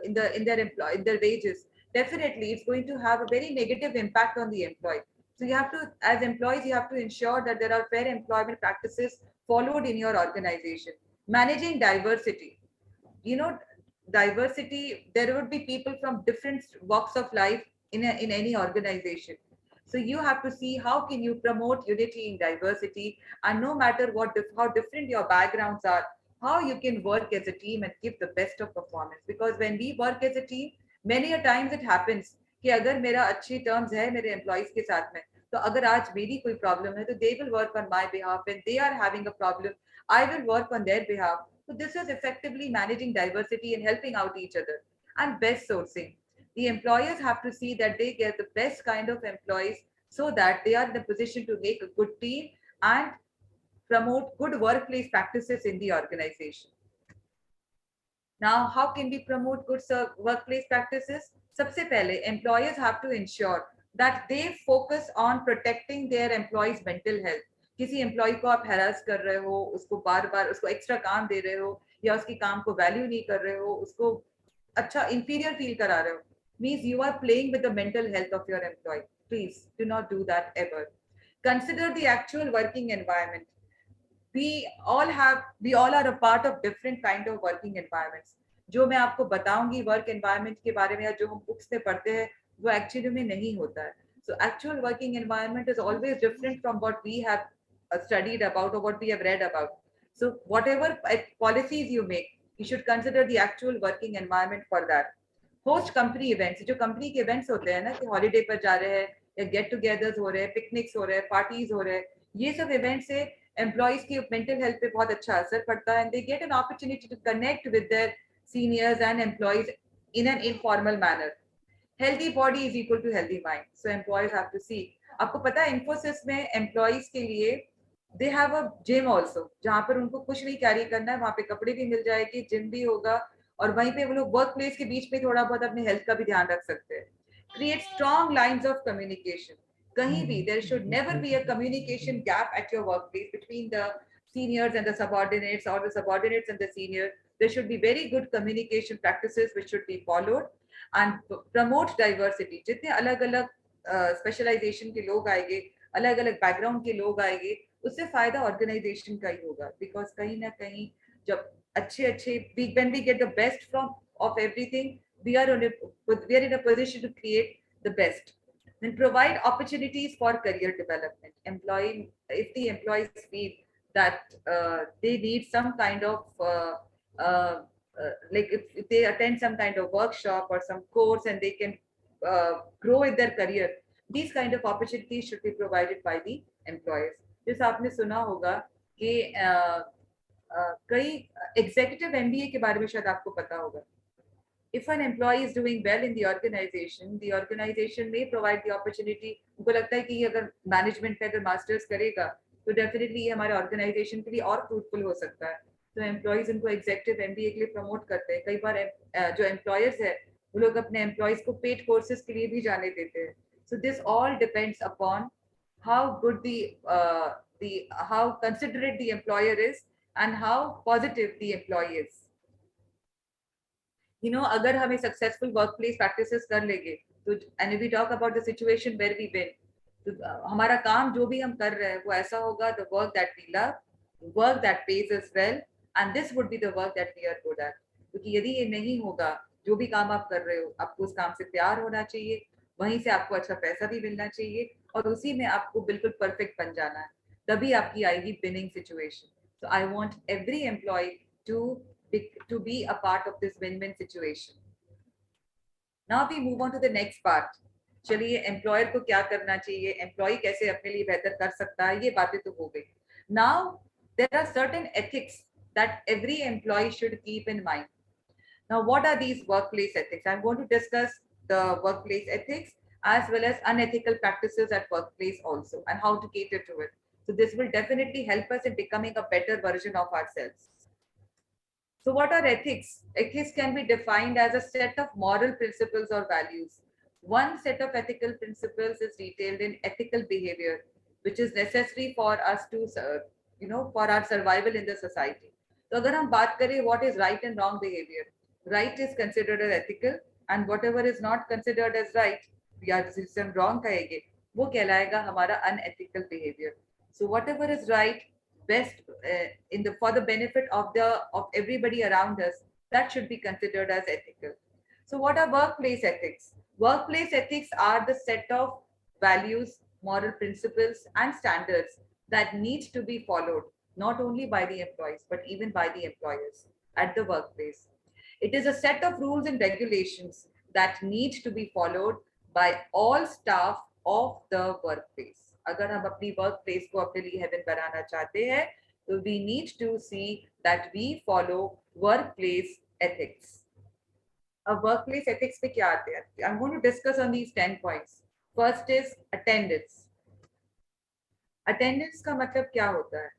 in their wages, definitely it's going to have a very negative impact on the employee. So you have to, as employees, you have to ensure that there are fair employment practices followed in your organization. Managing diversity, you know, diversity, there would be people from different walks of life in any organization. So you have to see how can you promote unity in diversity, and no matter how different your backgrounds are, how you can work as a team and give the best of performance. Because when we work as a team, many a times it happens कि अगर मेरा अच्छी terms है मेरे employees के साथ में, तो अगर आज मेरी कोई प्रॉब्लम है तो they will work on my behalf, when they are having a problem I will work on their behalf. So this is effectively managing diversity and helping out each other. And best sourcing. The employers have to see that they get the best kind of employees so that they are in a position to make a good team and promote good workplace practices in the organization. Now, how can we promote good workplace practices? सबसे पहले, employers have to ensure that they focus on protecting their employees' mental health. किसी employ को आप harass कर रहे हो, उसको बार बार उसको एक्स्ट्रा काम दे रहे हो, या उसकी काम को वैल्यू नहीं कर रहे हो, उसको अच्छा इंफीरियर फील करा रहे हो, means you are playing with the mental health of your employee. Please do not do that ever. Consider the actual working environment. We all are a part of different kind of working environments. जो मैं आपको बताऊंगी work environment के बारे में या जो हम बुक्स में पढ़ते हैं वो एक्चुअली में नहीं होता है. So actual working environment is always different from what we have studied about or what we have read about. So whatever policies you make, you should consider the actual working environment for that. Host company events. जो company के events होते हैं ना कि holiday पर जा रहे हैं या गेट टुगेदर्स हो रहे हैं, पिकनिक्स हो रहे हैं, पार्टीज हो रहे हैं, ये सब इवेंट से एम्प्लॉइज की मेंटल हेल्थ पे बहुत अच्छा असर पड़ता है. And they get an opportunity to connect with their seniors and employees in an informal manner. Healthy body is equal to healthy mind. So employees have to see. आपको पता है Infosys में employees के लिए they have a gym also, जहाँ पर उनको कुछ नहीं कैरी करना है, वहाँ पे कपड़े भी मिल जाएगी, जिम भी होगा, और वहीं पे वो लोग वर्क प्लेस के बीच में थोड़ा बहुत अपने हेल्थ का भी ध्यान रख सकते हैं. Create strong lines of communication. कहीं भी there should never be a communication gap at your workplace between the seniors and the subordinates or the subordinates and the seniors. There should be very good communication practices which should be followed and promote diversity. जितने अलग अलग specialisation के लोग आएंगे, अलग अलग background के लोग आएंगे, उससे फायदा ऑर्गेनाइजेशन का ही होगा. बिकॉज कहीं ना कहीं जब अच्छे when we get the best from of everything, we are in a position to create the best. Then provide opportunities for career development. If the employees feel that they need some kind of like if they attend some kind of workshop or some course and they can grow in their career, these kind of opportunities should be provided by the employers. जैसे आपने सुना होगा कि कई executive MBA के बारे में शायद आपको पता होगा. If an employee is doing well in the organization may provide the opportunity. उनको लगता है कि अगर मैनेजमेंट में अगर मास्टर्स करेगा तो डेफिनेटली ये हमारे ऑर्गेनाइजेशन के लिए और फ्रूटफुल हो सकता है. तो एम्प्लॉइज उनको एग्जीक्यूटिव एमबीए के लिए प्रमोट करते हैं. कई बार जो एम्प्लॉयर्स है वो लोग अपने एम्प्लॉइज को पेड कोर्सेज के लिए भी जाने देते हैं. So this all depends upon how good how considerate the employer is and how positive the employee is. You know, अगर हमें successful workplace practices कर लेंगे तो and we talk about the situation where we win, तो हमारा काम जो भी हम कर रहे हैं वो ऐसा होगा, the work that we love, work that pays us well, and this would be the work that we are good at. क्योंकि यदि ये नहीं होगा, जो भी काम आप कर रहे हो आपको उस काम से प्यार होना चाहिए, वहीं से आपको अच्छा पैसा भी मिलना चाहिए और उसी में आपको बिल्कुल परफेक्ट बन जाना है, तभी आपकी आएगी winning situation. So I want every employee to be a part of this win-win situation. Now we move on to the next part. चलिए एम्प्लॉयर को क्या करना चाहिए, एम्प्लॉय कैसे अपने लिए बेहतर कर सकता है, ये बातें तो हो गई. Now there are certain ethics that every employee should keep in mind. Now what are these workplace ethics? I'm going to discuss the workplace ethics as well as unethical practices at workplace also and how to cater to it. So this will definitely help us in becoming a better version of ourselves. So what are ethics? Ethics can be defined as a set of moral principles or values One set of ethical principles is detailed in ethical behavior, which is necessary for us to, for our survival in the society. So अगर हम बात करें what is right and wrong behavior, right is considered as ethical and whatever is not considered as right या जिसे हम wrong कहेंगे वो कहलाएगा हमारा unethical behavior. So whatever is right, best for the benefit of everybody around us, that should be considered as ethical. So what are workplace ethics? Workplace ethics are the set of values, moral principles, and standards that need to be followed not only by the employees but even by the employers at the workplace. It is a set of rules and regulations that need to be followed by all staff of the workplace. अगर हम अपनी workplace को अपने लिए heaven बनाना चाहते हैं, तो we need to see that we follow workplace ethics. अब workplace ethics पे क्या आते हैं? I'm going to discuss on these 10 points. First is attendance. Attendance का मतलब क्या होता है?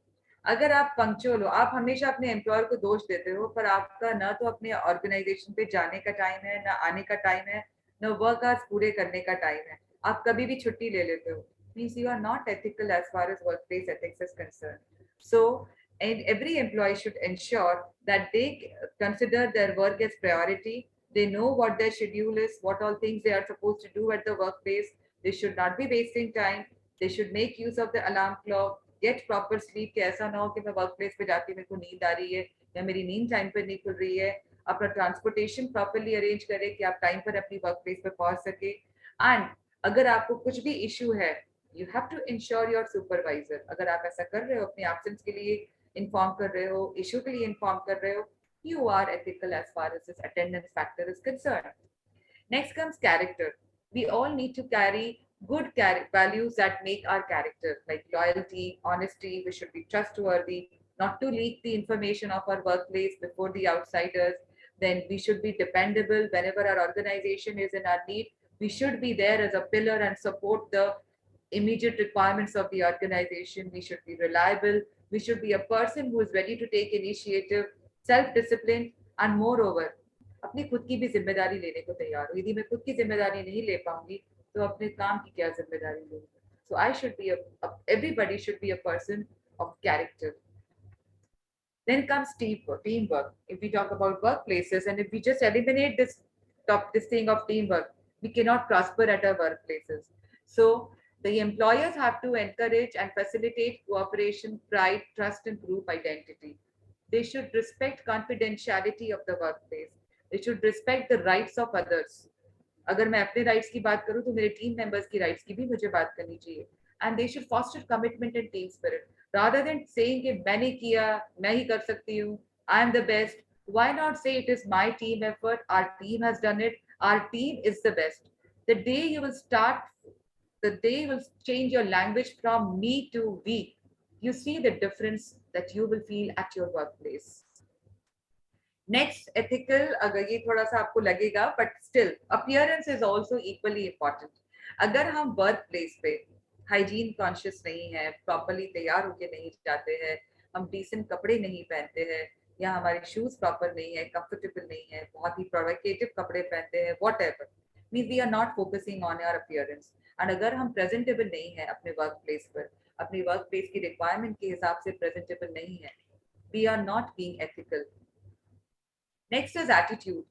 अगर आप पंक्चुअल हो, आप हमेशा अपने एम्प्लॉयर को दोष देते हो, पर आपका ना तो अपने ऑर्गेनाइजेशन पे जाने का टाइम है, ना आने का टाइम है, ना वर्क आवर्स पूरे करने का टाइम है, आप कभी भी छुट्टी ले लेते हो, means you are not ethical as far as workplace ethics is concerned. So, and every employee should ensure that they consider their work as priority. They know what their schedule is, what all things they are supposed to do at the workplace. They should not be wasting time. They should make use of the alarm clock, get proper sleep. कि ऐसा ना हो कि मैं work place पे जाके मेरे को नींद आ रही है या मेरी नींद टाइम पर नहीं खुल रही है. अपना ट्रांसपोर्टेशन प्रॉपरली अरेंज करें कि आप टाइम पर अपनी वर्क प्लेस पे पहुंच सके. एंड अगर आपको कुछ भी इशू है, you have to ensure your supervisor. अगर आप ऐसा कर रहे हो, अपने एब्सेंस के लिए इन्फॉर्म कर रहे हो, इशू के लिए इन्फॉर्म कर रहे हो, you are ethical as far as this attendance factor is concerned. Next comes character. We all need to carry good values that make our character, like loyalty, honesty. We should be trustworthy, not to leak the information of our workplace before the outsiders. Then we should be dependable whenever our organization is in our need. We should be there as a pillar and support the immediate requirements of the organization. We should be reliable. We should be a person who is ready to take initiative, self-disciplined, and moreover, अपनी खुद की भी जिम्मेदारी लेने को तैयार हो. यदि मैं खुद की जिम्मेदारी नहीं ले पाऊंगी तो अपने काम की क्या जिम्मेदारी लूंगी? So I should be everybody should be a person of character. Then comes teamwork. If we talk about workplaces and if we just eliminate this thing of teamwork, we cannot prosper at our workplaces. So the employers have to encourage and facilitate cooperation, pride, trust, and group identity. They should respect confidentiality of the workplace. They should respect the rights of others. अगर मैं अपने rights की बात करूं तो मेरे team members की rights की भी मुझे बात करनी चाहिए. And they should foster commitment and team spirit. Rather than saying कि मैंने किया, मैं ही कर सकती हूँ, I am the best. Why not say it is my team effort? Our team has done it. Our team is the best. The day you will change your language from me to we, you see the difference that you will feel at your workplace. Next, ethical, अगर ये थोड़ा सा आपको लगेगा, but still, appearance is also equally important. अगर हम workplace पे hygiene conscious नहीं है, properly तैयार होके नहीं जाते हैं, हम decent कपड़े नहीं पहनते हैं, या हमारे shoes proper नहीं है, comfortable नहीं है, बहुत ही provocative कपड़े पहनते हैं, whatever, means we are not focusing on our appearance. And अगर हम presentable नहीं है अपने workplace पर, अपनी workplace की requirement के हिसाब से presentable नहीं है, we are not being ethical. Next is attitude.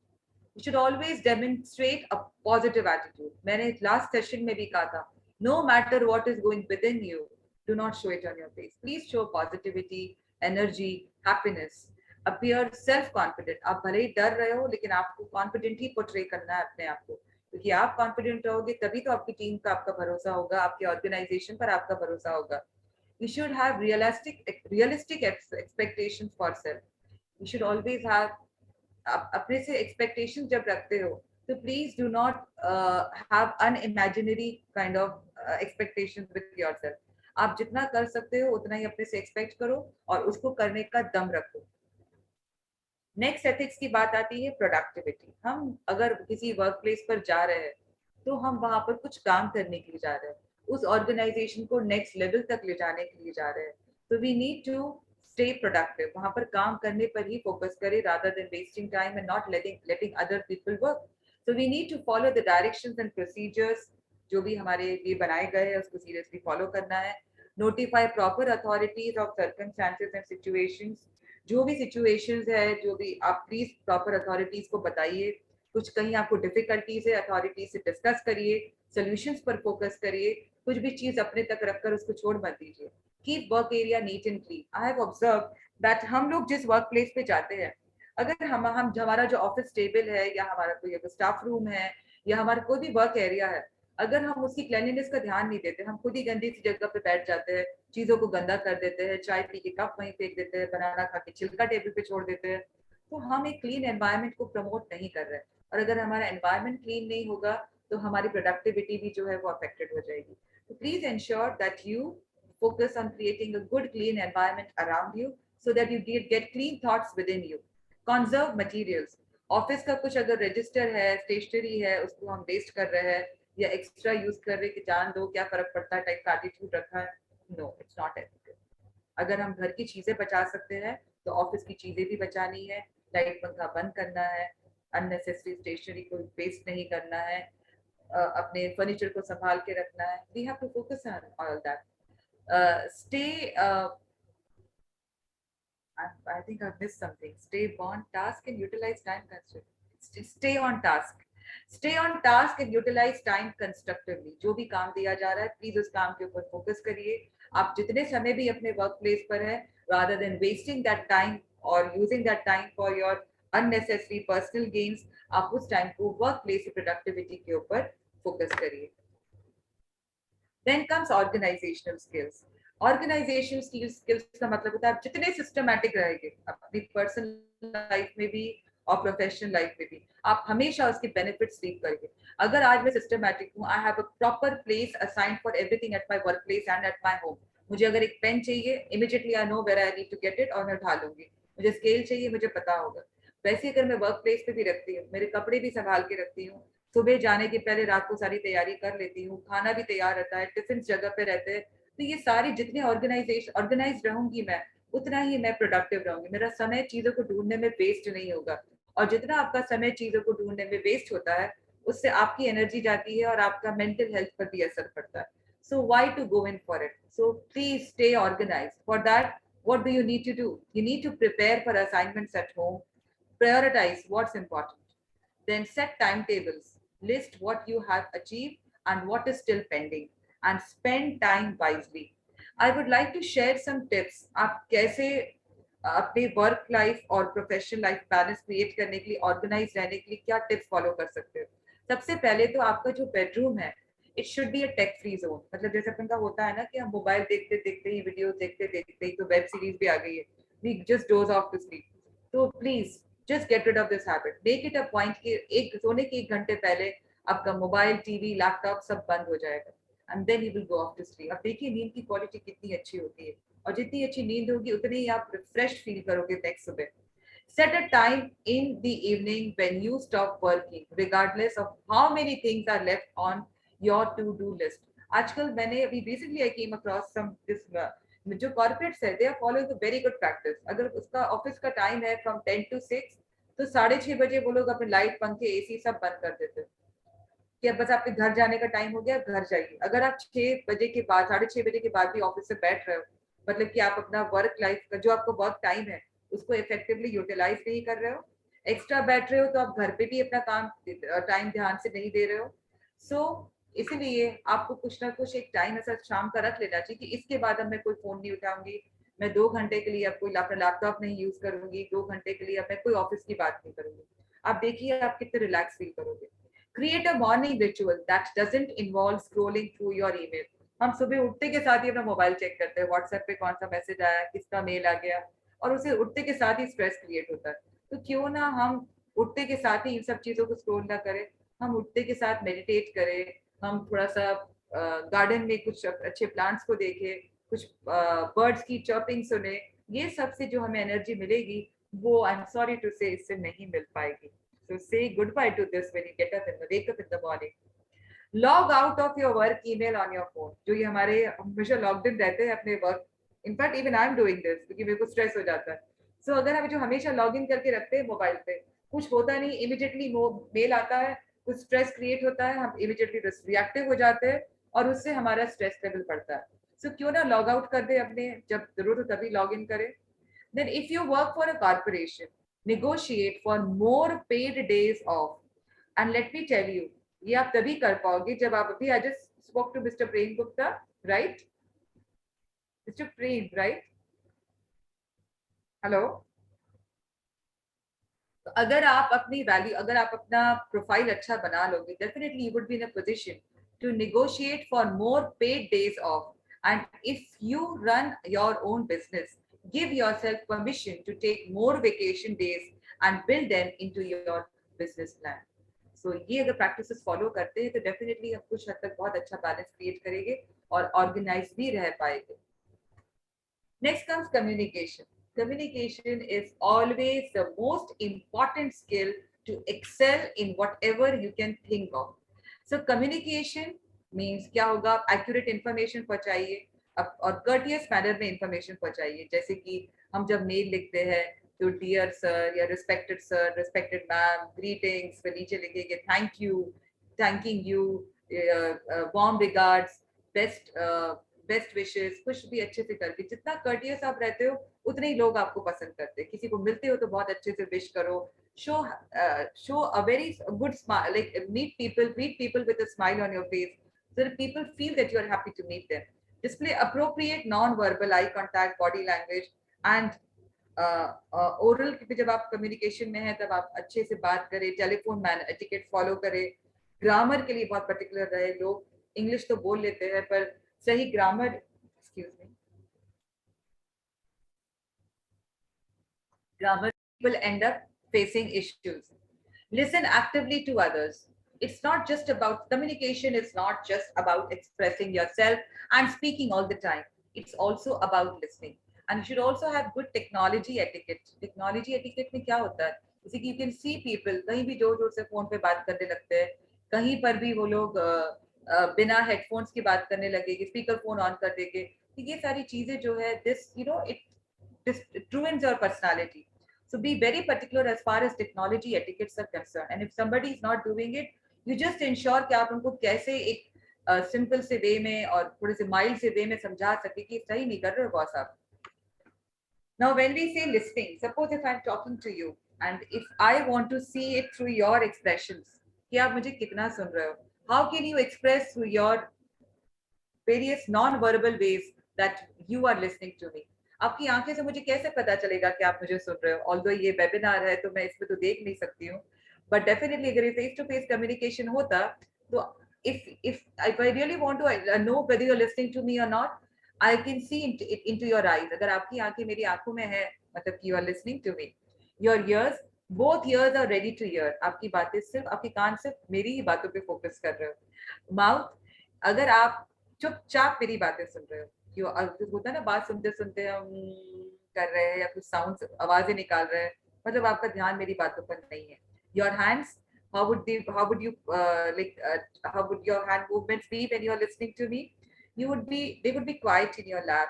You should always demonstrate a positive attitude. मैंने last session में भी कहा था, no matter what is going within you, do not show it on your face. Please show positivity, energy, happiness. Appear self-confident. आप भले ही डर रहे हो, लेकिन आपको confident ही portray करना है अपने आप को. क्योंकि आप confident रहोगे, तभी तो आपकी team का आपका भरोसा होगा, आपके organization पर आपका भरोसा होगा. You should have realistic expectations for self. You should always have अपने से expectations जब रखते हो, तो please do not have unimaginary kind of expectations with yourself. आप जितना कर सकते हो उतना ही अपने से expect करो और उसको करने का दम रखो. Next ethics की बात आती है productivity. हम अगर किसी workplace पर जा रहे हैं तो हम वहां पर कुछ काम करने के लिए जा रहे हैं, उस organization को next level तक ले जाने के लिए जा रहे हैं, तो we need to stay productive. वहां पर काम करने पर ही focus करें rather than wasting time and not letting other people work. So we need to follow the directions and procedures जो भी हमारे लिए बनाए गए हैं उसको सीरियसली फॉलो करना है. Notify proper authorities of circumstances and situations. जो भी सिचुएशंस है, जो भी आप प्लीज प्रॉपर अथॉरिटीज को बताइए. कुछ कहीं आपको डिफिकल्टीज है, अथॉरिटीज से डिस्कस करिए, सॉल्यूशंस पर फोकस करिए. कुछ भी चीज अपने तक रखकर उसको छोड़ मत दीजिए. Keep work area neat and clean. I have observe that हम लोग जिस वर्क प्लेस पे जाते हैं, अगर हम हमारा जो ऑफिस टेबल है या हमारा कोई स्टाफ रूम है या हमारा कोई भी वर्क एरिया है, अगर हम उसकी क्लीनलीनेस का ध्यान नहीं देते, हम खुद ही गंदी सी जगह पे बैठ जाते हैं, चीजों को गंदा कर देते हैं, चाय पी के कप वहीं फेंक देते हैं, बनाना खा के छिलका टेबल पे छोड़ देते हैं, तो हम एक क्लीन एनवायरनमेंट को प्रमोट नहीं कर रहे. और अगर हमारा एनवायरनमेंट क्लीन नहीं होगा तो हमारी प्रोडक्टिविटी भी जो है वो अफेक्टेड हो जाएगी. तो please ensure that you focus on creating a good clean environment around you so that you get clean thoughts within you. Conserve materials. Office का कुछ अगर रजिस्टर है, स्टेशनरी है, उसको हम वेस्ट कर रहे हैं या एक्स्ट्रा यूज कर रहे हैं कि जान दो क्या फर्क पड़ता है टाइप का एटीट्यूड रखा है, नो, इट्स नॉट एथिकल. अगर हम घर की चीजें बचा सकते हैं तो ऑफिस की चीजें भी बचानी है. लाइट पंखा बंद करना है, अननेसेसरी स्टेशनरी को वेस्ट नहीं करना है, अपने फर्नीचर को संभाल के रखना है. We have to focus on all that. Stay I think I've missed something. Stay on task and utilize time constructively. Stay on task. Stay on task and utilize time constructively. जो भी काम दिया जा रहा है प्लीज उस काम के ऊपर फोकस करिए. आप जितने समय भी अपने वर्क प्लेस पर है, rather than wasting that time or using that time for your unnecessary personal gains, आप उस टाइम को वर्क प्लेस प्रोडक्टिविटी के ऊपर फोकस करिए. Then comes organizational skills. Organizational skills का मतलब होता है आप जितने सिस्टमैटिक रहेंगे अपनी पर्सनल लाइफ में भी और प्रोफेशनल लाइफ में भी, आप हमेशा उसके बेनिफिट्स रीप करेंगे. अगर आज मैं सिस्टमैटिक हूँ, I have a proper place assigned for everything at my work place and at my home. मुझे अगर एक पेन चाहिए, immediately I know where I need to get it और मैं उठा लूंगी. मुझे स्केल चाहिए, मुझे पता होगा. वैसे अगर मैं वर्क प्लेस पे भी रखती हूँ, मेरे कपड़े भी संभाल के रखती हूँ, सुबह जाने के पहले रात को सारी तैयारी कर लेती हूँ, खाना भी तैयार रहता है, टिफिन जगह पे रहते हैं, तो ये सारी जितने ऑर्गेनाइज रहूंगी मैं, उतना ही मैं प्रोडक्टिव रहूंगी. मेरा समय चीजों को ढूंढने में वेस्ट नहीं होगा. और जितना आपका समय चीजों को ढूंढने में वेस्ट होता है, उससे आपकी एनर्जी जाती है और आपका मेंटल हेल्थ पर भी असर पड़ता है. So why to go in for it? So please stay organised. For that what do you need to do? You need to prepare for assignments at home, prioritize what's important, then set timetables, list what you have achieved and what is still pending, and spend time wisely. I would like to share some tips. आप कैसे अपने work life और professional life balance create करने के लिए, organise रहने के लिए क्या टिप्स फॉलो कर सकते हो. सबसे पहले तो आपका जो बेडरूम है, it should be a tech free zone. मतलब जैसे अपन का होता है ना कि हम मोबाइल देखते देखते ही, वीडियो देखते देखते ही, तो वेब सीरीज भी आ गई है, we just doze off to sleep. तो प्लीज just get rid of this habit. Make it a point कि एक सोने के 1 घंटे पहले आपका मोबाइल, टीवी, लैपटॉप सब बंद हो जाएगा and then you will go off to sleep. अब देखिए नींद की क्वालिटी कितनी अच्छी होती है, और जितनी अच्छी नींद होगी उतनी ही आप रिफ्रेश फील करोगे नेक्स्ट सुबह. Set a time in the evening when you stop working, regardless of how many things are left on your to-do list. आजकल मैंने अभी recently I came across some this जो कॉर्पोरेट्स है, they are following a very good practice. अगर उसका office का time है from 10 to 6, तो 6:30 बजे वो लोग अपने लाइट, पंखे, एसी सब बंद कर देते हैं कि अब बस आपके घर जाने का टाइम हो गया, घर जाइए. अगर आप 6 बजे के बाद, 6:30 बजे के बाद भी ऑफिस से बैठ रहे हो, मतलब कि आप अपना वर्क लाइफ का जो आपका वर्क टाइम है उसको इफेक्टिवली यूटिलाइज नहीं कर रहे हो, एक्स्ट्रा बैठ रहे हो, तो आप घर पे भी अपना काम टाइम ध्यान से नहीं दे रहे हो. सो इसीलिए आपको कुछ ना कुछ एक टाइम ऐसा शाम का रख लेना चाहिए कि इसके बाद अब मैं कोई फोन नहीं उठाऊंगी, मैं 2 घंटे के लिए अब कोई अपना लैपटॉप नहीं यूज करूंगी, 2 घंटे के लिए अब मैं कोई ऑफिस की बात नहीं करूंगी. आप देखिए आप कितने रिलैक्स फील करोगे. Create a morning ritual that doesn't involve scrolling through your email. हम सुबह उठते के साथ ही अपना मोबाइल चेक करते हैं, व्हाट्सएप पे कौन सा मैसेज आया, किसका मेल आ गया, और उसे उठते के साथ ही स्ट्रेस क्रिएट होता है. तो क्यों ना हम उठते के साथ ही इन सब चीजों को स्क्रोल ना करें, हम उठते के साथ मेडिटेट करें, हम थोड़ा सा गार्डन में कुछ अच्छे प्लांट्स को देखें, कुछ बर्ड्स की चर्पिंग सुने. ये सबसे जो हमें एनर्जी मिलेगी वो, आई एम सॉरी टू से, इससे नहीं मिल पाएगी. So say goodbye to this when you wake up in the morning. Log out of your work email on your phone. जो ये हमारे हमेशा लॉग्ड इन रहते हैं अपने work. In fact even I am doing this क्योंकि मेरे को स्ट्रेस हो जाता है. सो अगर हम जो हमेशा लॉग इन करके रखते हैं मोबाइल पे, कुछ होता नहीं, इमीडिएटली मेल आता है कुछ स्ट्रेस क्रिएट होता है, हम इमीडिएटली रिएक्टिव हो जाते हैं और उससे हमारा स्ट्रेस लेवल बढ़ता है. सो क्यों ना लॉग आउट कर दे अपने, जब जरूरत हो तभी लॉग इन करें. Then if you work for a corporation, negotiate for more paid days off. And let me tell you, ये आप तभी कर पाओगे जब आप अभी, I just spoke to Mr. Prem Gupta, right? Mr. Prem, right? Hello? तो अगर आप अपनी वैल्यू, अगर आप अपना प्रोफाइल अच्छा बना लोगे, definitely you would be in a position to negotiate for more paid days off. And if you run your own business, give yourself permission to take more vacation days and build them into your business plan. So ये अगर practices follow करते हैं तो definitely हम कुछ हद तक बहुत अच्छा balance create करेंगे और organize भी रह पाएंगे. Next comes communication. Communication is always the most important skill to excel in whatever you can think of. So communication means क्या होगा, आप accurate information पहुंचाइए और courteous manner में information पहुंचाइए. जैसे कि हम जब mail लिखते हैं तो dear sir या respected ma'am, greetings, फिर नीचे लिखेंगे thank you, thanking you, warm regards, best wishes, कुछ भी अच्छे से करके, जितना कर्टियस आप रहते हो उतने ही लोग आपको पसंद करते हैं. किसी को मिलते हो तो बहुत अच्छे से विश करो. Show a very good smile, like meet people with a smile on your face so that people feel that you are happy to meet them. Display appropriate non-verbal eye contact, body language and oral की. जब आप communication में है तब आप अच्छे से बात करें, टेलीफोन मैन एटिकेट फॉलो करें, ग्रामर के लिए बहुत पर्टिकुलर रहे. लोग इंग्लिश तो बोल लेते हैं पर सही grammar, excuse me, grammar, people end up facing issues. Listen actively to others. It's not just about communication, it's not just about expressing yourself and speaking all the time. It's also about listening. And you should also have good technology etiquette. Technology etiquette में क्या होता है? जैसे कि you can see people कहीं भी जोर जोर से फोन पे बात करने लगते हैं, कहीं पर भी वो लोग बिना हेडफोन्स की बात करने लगेगी, स्पीकर फोन ऑन कर देंगे. तो ये सारी चीजें जो है, this you know it ruins your personality. So be very particular as far as technology etiquettes are concerned. And if somebody is not doing it, you just ensure कि आप उनको कैसे एक सिंपल से वे में और थोड़े से माइल्ड से वे में समझा सके कि सही नहीं कर रहे हो बॉस आप. Now when we say listening, suppose if I'm talking to you and if I want to see it through your expressions, कि आप मुझे कितना सुन रहे हो, how can you express through your various non-verbal ways that you are listening to me? आपकी आंखें से मुझे कैसे पता चलेगा कि आप मुझे सुन रहे हो? Although ये वेबिनार है तो मैं इसमें तो देख नहीं सकती हूँ, but definitely अगर ये face to face communication होता तो if I really want to know whether you're listening to me or not, I can see into your eyes. अगर आपकी आंखें मेरी आंखों में है मतलब कि you are listening to me. Your ears, both ears are ready to hear. आपकी बातें सिर्फ, आपके कान सिर्फ मेरी ही बातों पे फोकस कर रहे हो. Mouth, अगर आप चुपचाप मेरी बातें सुन रहे हो, क्यों होता है ना, बात सुनते सुनते हम कर रहे हैं या कुछ साउंड आवाजें निकाल रहे हैं, मतलब आपका ध्यान मेरी बातों पर नहीं है. Your hands, how would your hand movements be when you are listening to me? They would be quiet in your lap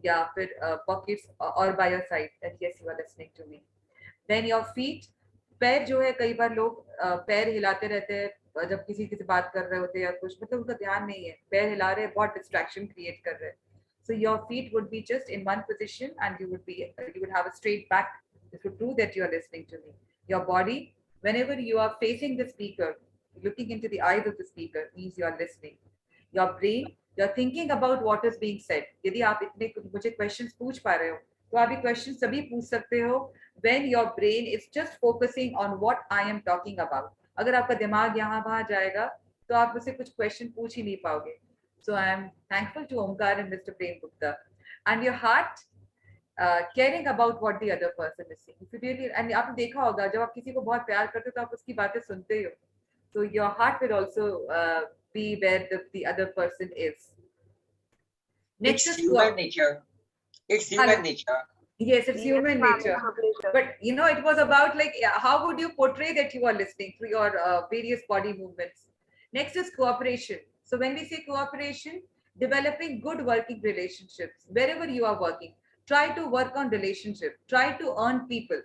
या फिर pockets or by your side, that yes, you are listening to me. Then your feet, पैर जो है, कई बार लोग पैर हिलाते रहते हैं जब किसी से बात कर रहे होते हैं या कुछ, मतलब उनका ध्यान नहीं है, पैर हिला रहे हैं, बहुत डिस्ट्रैक्शन क्रिएट कर रहे हैं. So your feet would be just in one position and you would have a straight back. This would prove that you are listening to me. Your body, whenever you are facing the speaker, looking into the eyes of the speaker, means you are listening. Your brain, you are thinking about what is being said. यदि आप इतने मुझे questions पूछ पा रहे हो तो आप ये questions तभी पूछ सकते हो when your brain is just focusing on what I am talking about. अगर आपका दिमाग यहाँ वहाँ जाएगा तो आप मुझसे कुछ question पूछ ही नहीं पाओगे. So I am thankful to Omkar and Mr. Prem Gupta. And your heart, caring about what the other person is saying. If you really, and आपने देखा होगा जब आप किसी को बहुत प्यार करते हो तो आप उसकी बातें सुनते हो. So your heart will also be where the other person is. Next It's is human nature. It's human nature. Yes, it's human nature. But you know, it was about like, how would you portray that you are listening through your various body movements? Next is cooperation. So when we say cooperation, developing good working relationships wherever you are working. Try to work on relationship. Try to earn people.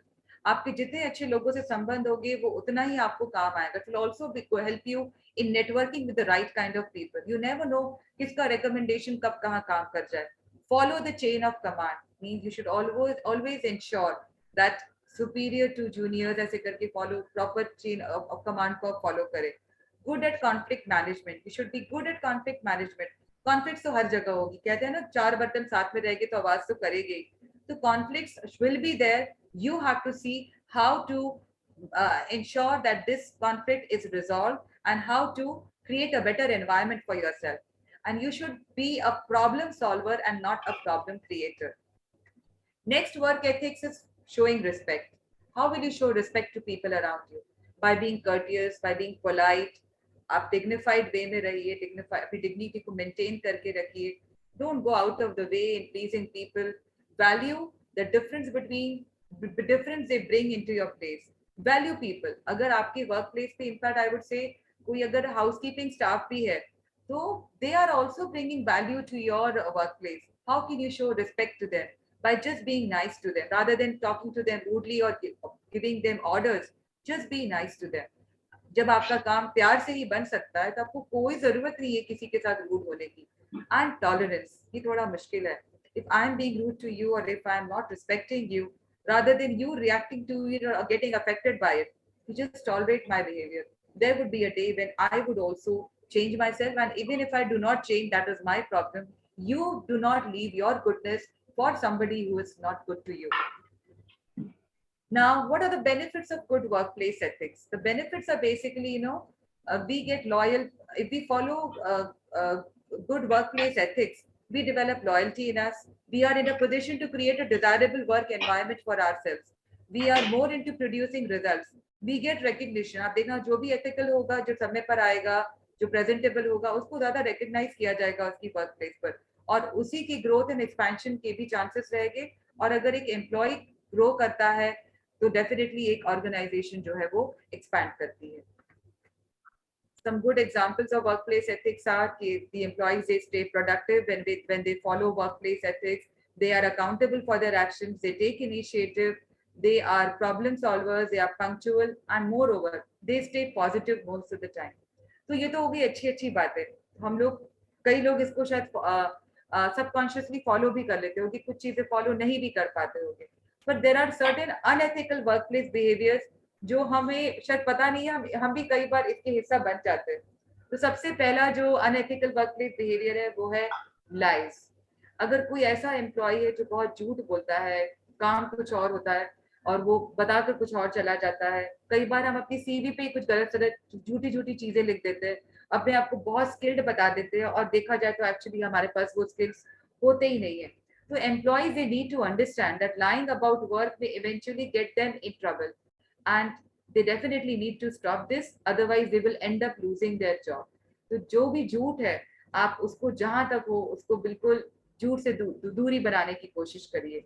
आपके जितने अच्छे लोगों से संबंध होंगे वो उतना ही आपको काम आएगा. It will also help you in networking with the right kind of people. You never know किसका recommendation कब कहाँ काम कर जाए. Follow the chain of command means you should always ensure that superior to juniors ऐसे करके follow proper chain of command को follow करें. Good at conflict management. You should be good at conflict management. Conflicts तो हर जगह होगी. कहते हैं ना चार बर्तन साथ में रहेंगे तो आवाज तो करेगी. So conflicts will be there. You have to see how to ensure that this conflict is resolved and how to create a better environment for yourself. And you should be a problem solver and not a problem creator. Next, work ethics is showing respect. How will you show respect to people around you? By being courteous, by being polite. आप dignified way में रहिए, अपनी dignity को maintain करके रखिए. Don't go out of the way in pleasing people. Value the difference between the difference they bring into your place. Value people. अगर आपके workplace पे, in fact, I would say कोई अगर housekeeping staff भी है, तो they are also bringing value to your workplace. How can you show respect to them? By just being nice to them rather than talking to them rudely or giving them orders. Just be nice to them. जब आपका काम प्यार से ही बन सकता है तो आपको कोई जरूरत नहीं है किसी के साथ रूड होने की. एंड टॉलरेंस ये थोड़ा मुश्किल है. If I am being rude to you or if I am not respecting you, rather than you reacting to it or getting affected by it, you just tolerate my behavior. There would be a day when I would also change myself, and even if I do not change, that is my problem. You do not leave your goodness for somebody who is not good to you. Now, what are the benefits of good workplace ethics? The benefits are basically, we get loyal. If we follow good workplace ethics, we develop loyalty in us. We are in a position to create a desirable work environment for ourselves. We are more into producing results. We get recognition. आप देखना जो भी ethical होगा, जो समय पर आएगा, जो presentable होगा, उसको ज़्यादा recognize किया जाएगा उसकी workplace पर. और उसी की growth and expansion के भी chances रहेंगे. और अगर एक employee grow करता है, तो डेफिनेटली एक ऑर्गेनाइजेशन जो है वो एक्सपैंड करती है. Some good examples of workplace ethics are the employees, they stay productive when they follow workplace ethics. They are accountable for their actions. They take initiative. They are problem solvers. They are punctual, and moreover, they stay positive most of the time. तो ये तो होगी अच्छी बातें. हम लोग कई लोग इसको शायद सबकॉन्शियसली फॉलो भी कर लेते होंगे, कुछ चीजें फॉलो नहीं भी कर पाते होंगे. But there are certain unethical workplace behaviors जो हमें शायद पता नहीं है, हम भी कई बार इसके हिस्सा बन जाते हैं. तो सबसे पहला जो unethical workplace behavior है वो है lies. अगर कोई ऐसा एम्प्लॉय है जो बहुत झूठ बोलता है, काम कुछ और होता है और वो बताकर कुछ और चला जाता है. कई बार हम अपनी सीवी पे कुछ गलत झूठी चीजें लिख देते हैं, अपने आप को बहुत स्किल्ड बता देते हैं और देखा जाए तो एक्चुअली हमारे पास वो स्किल्स होते ही नहीं है. So employees, they need to understand that lying about work may eventually get them in trouble, and they definitely need to stop this. Otherwise, they will end up losing their job. तो जो भी झूठ है, आप उसको जहां तक हो उसको बिल्कुल झूठ से दूरी बनाने की कोशिश करिए.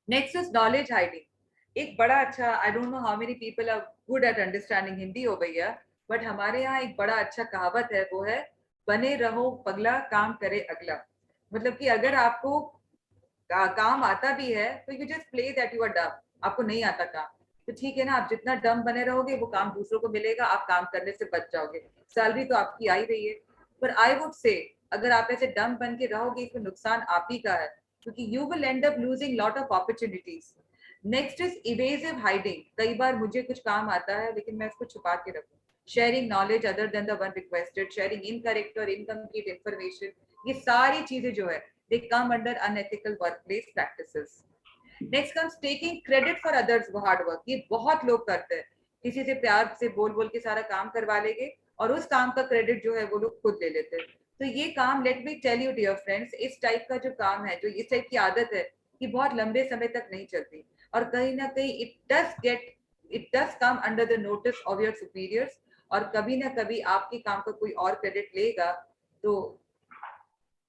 Next is knowledge hiding. एक बड़ा अच्छा, I don't know how many people are good at understanding Hindi हो भैया, but हमारे यहाँ एक बड़ा अच्छा कहावत है, वो है बने रहो पगला काम करे अगला. मतलब कि अगर आपको काम आता भी है तो you just play that you are dumb. आपको नहीं आता काम तो ठीक है ना, आप जितना डम बने रहोगे वो काम दूसरों को मिलेगा, आप काम करने से बच जाओगे, सैलरी तो आपकी आ ही रही है. पर आई वुड से अगर आप ऐसे डम बन के रहोगे इसमें नुकसान आप ही का है, क्योंकि you will and up losing lot of opportunities. Next is evasive hiding. कई बार मुझे कुछ काम आता है लेकिन मैं उसको छुपा के रखूं. Sharing knowledge other than the one requested, sharing incorrect और इनकम्प्लीट इंफॉर्मेशन, ये सारी चीजें जो है they come under unethical workplace practices. Next comes taking credit for others hard work. ये बहुत लोग करते हैं, किसी से प्यार से बोल के सारा काम करवा लेंगे और उस काम का क्रेडिट जो है वो लोग खुद ले लेते हैं. तो ये काम, let me tell you dear friends, इस टाइप का जो काम है, जो इस टाइप की आदत है, ये बहुत लंबे समय तक नहीं चलती और कहीं ना कहीं it does come under the notice of your superiors. और कभी ना कभी आपके काम का कोई और क्रेडिट लेगा तो